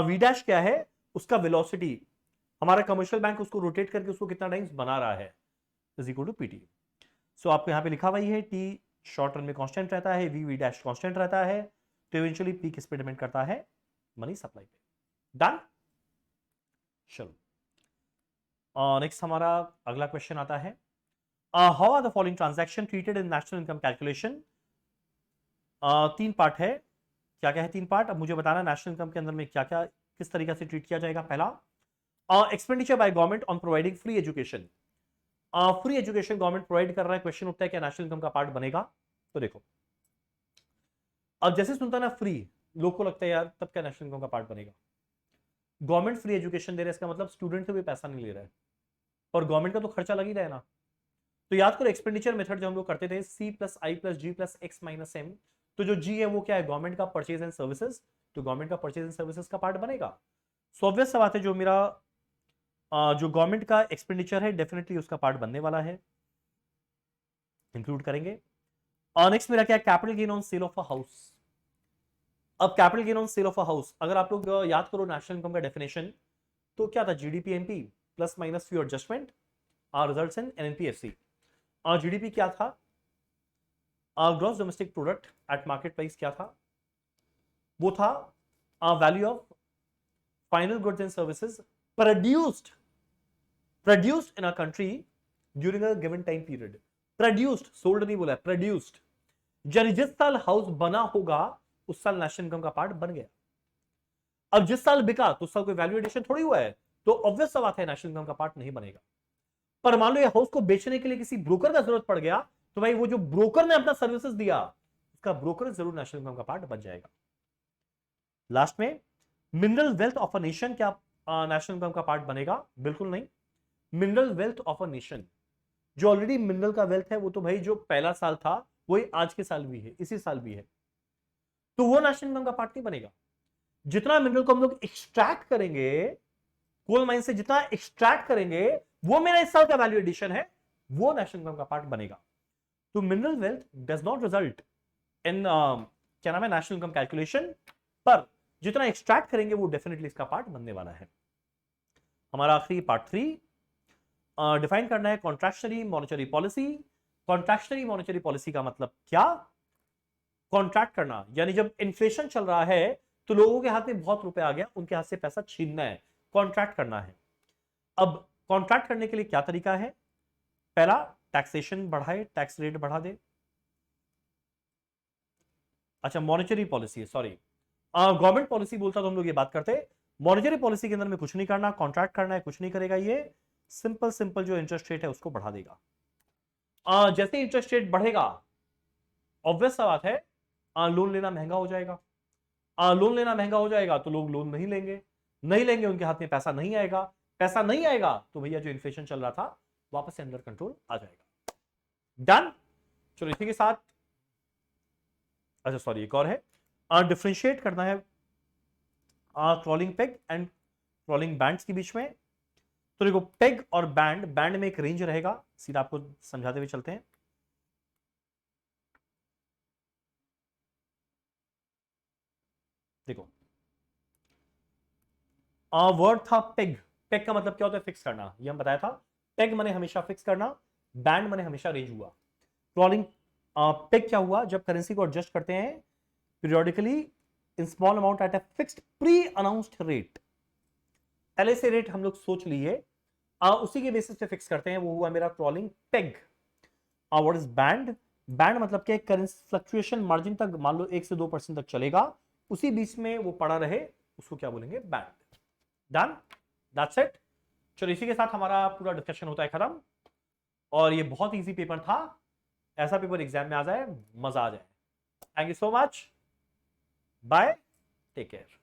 वी डैश क्या है, उसका वेलोसिटी, हमारा कमर्शियल बैंक उसको रोटेट करके उसको कितना टाइम्स बना रहा है, इज इक्वल टू पीटी। सो आपको यहां पे लिखा हुआ ही है, टी शॉर्ट रन में कांस्टेंट रहता है, वी डैश कांस्टेंट रहता है, तो इवेंचुअली पी किस पे डिपेंड करता है, मनी सप्लाई पे। डन। चलो नेक्स्ट हमारा अगला क्वेश्चन आता है, how are the following transaction treated in national income calculation. 3 part है, क्या क्या है 3 पार्ट, अब मुझे बताना नेशनल इनकम के अंदर में क्या क्या किस तरीके से ट्रीट किया जाएगा। पहला, expenditure by government on providing free education. Free education government provide कर रहा है, क्वेश्चन उठता है क्या नेशनल इनकम का पार्ट बनेगा। तो देखो अब जैसे सुनता ना फ्री, लोग को लगता है यार तब क्या नेशनल इनकम का पार्ट बनेगा, गवर्नमेंट फ्री एजुकेशन दे रहा है इसका मतलब स्टूडेंट से भी पैसा नहीं ले रहा है, और गवर्नमेंट का तो खर्चा लग ही रहा है ना। तो याद करो एक्सपेंडिचर मेथड जो हम लोग करते थे, C प्लस आई प्लस जी प्लस एक्स माइनस एम, तो जो जी है वो क्या है, गवर्नमेंट का परचेज एंड सर्विसेज, तो गवर्नमेंट का परचेज एंड सर्विसेज का पार्ट बनेगा। सो ऑब्वियस सा बात है जो मेरा जो गवर्नमेंट का एक्सपेंडिचर है डेफिनेटली उसका पार्ट बनने वाला है, इंक्लूड करेंगे। और नेक्स्ट मेरा क्या, capital gain on sale of a house. अब capital gain on sale of a house अगर आप लोग याद करो नेशनल इनकम का डेफिनेशन, तो क्या था, GDP MP plus minus few adjustment results in NPFC. और जीडीपी क्या था, gross domestic product at market price क्या था, वो था value of final goods and services produced in a country during a given time period। produced, sold नहीं बोला, produced, यानी जिस साल हाउस बना होगा उस साल नेशनल इनकम का पार्ट बन गया। अब जिस साल बिका तो उस साल कोई वैल्यू एडिशन थोड़ी हुआ है, तो ऑब्वियस सा बात है नेशनल इनकम का पार्ट नहीं बनेगा। पर मान लो ये हाउस को बेचने के लिए किसी ब्रोकर का जरूरत पड़ गया, तो भाई वो जो ब्रोकर ने अपना सर्विसेज दिया उसका ब्रोकर जरूर नेशनल इनकम का पार्ट बन जाएगा। लास्ट में mineral wealth of a nation क्या नेशनल इनकम का पार्ट बनेगा, बिल्कुल नहीं। Mineral wealth of a nation, जो ऑलरेडी मिनरल का वेल्थ है वो तो भाई जो पहला साल था वही आज के साल भी है, इसी साल भी है, तो वो नेशनल इनकम का पार्ट नहीं बनेगा। जितना मिनरल को हम लोग एक्सट्रैक्ट करेंगे कोल माइन से, जितना एक्सट्रैक्ट करेंगे वो मेरा इस साल का वैल्यू एडिशन है, वो नेशनल इनकम का पार्ट बनेगा। तो mineral wealth does not result in क्या नाम है नेशनल इनकम कैलकुलेशन, पर जितना एक्सट्रैक्ट करेंगे वो डेफिनेटली इसका पार्ट बनने वाला है। हमारा आखिरी पार्ट 3 डिफाइन करना है contractionary monetary policy. Contractionary monetary policy का मतलब क्या, कॉन्ट्रैक्ट करना, यानी जब इन्फ्लेशन चल रहा है तो लोगों के हाथ में बहुत रुपए आ गया, उनके हाथ से पैसा छीनना है, कॉन्ट्रैक्ट करना है। अब कॉन्ट्रैक्ट करने के लिए क्या तरीका है, पहला टैक्सेशन बढ़ाए, टैक्स रेट बढ़ा दे। अच्छा monetary policy, sorry government policy बोलता तो हम लोग ये बात करते। मॉनेटरी पॉलिसी के अंदर में कुछ नहीं करना, कॉन्ट्रैक्ट करना है, कुछ नहीं करेगा ये, सिंपल सिंपल जो इंटरेस्ट रेट है उसको बढ़ा देगा। जैसे इंटरेस्ट रेट बढ़ेगा ऑब्वियस सा बात है लोन लेना महंगा हो जाएगा। लोन लेना महंगा हो जाएगा तो लोग लोन नहीं लेंगे, नहीं लेंगे, उनके हाथ में पैसा नहीं आएगा, पैसा नहीं आएगा तो भैया जो इन्फ्लेशन चल रहा था वापस से अंडर कंट्रोल आ जाएगा। डन। चलो इसी के साथ, अच्छा सॉरी एक और है, डिफ्रेंशिएट करना है crawling peg and crawling bands के बीच में। तो देखो पेग और बैंड, बैंड में एक रेंज रहेगा, सीधा आपको समझाते हुए चलते हैं। देखो वर्ड था पेग, पेग का मतलब क्या होता है, फिक्स करना, ये हम बताया था। पेग माने हमेशा फिक्स करना, बैंड माने हमेशा रेंज हुआ। क्रॉलिंग पेग क्या हुआ, जब करेंसी को एडजस्ट करते हैं periodically in small amount at a fixed pre announced rate, पहले से रेट हम लोग सोच लिए उसी के बेसिस पे फिक्स करते हैं, वो हुआ मेरा crawling peg. What is band, band मतलब क्या, करेंसी फ्लक्चुएशन मार्जिन तक मान लो 1 से 2% तक चलेगा, उसी बीच में वो पड़ा रहे, उसको क्या बोलेंगे, बैंड। Done, that's it. चलो इसी के साथ हमारा पूरा डिस्कशन होता है खत्म। और ये बहुत इजी पेपर था, ऐसा पेपर एग्जाम में आ जाए मजा आ जाए। Thank you so much, bye, take care.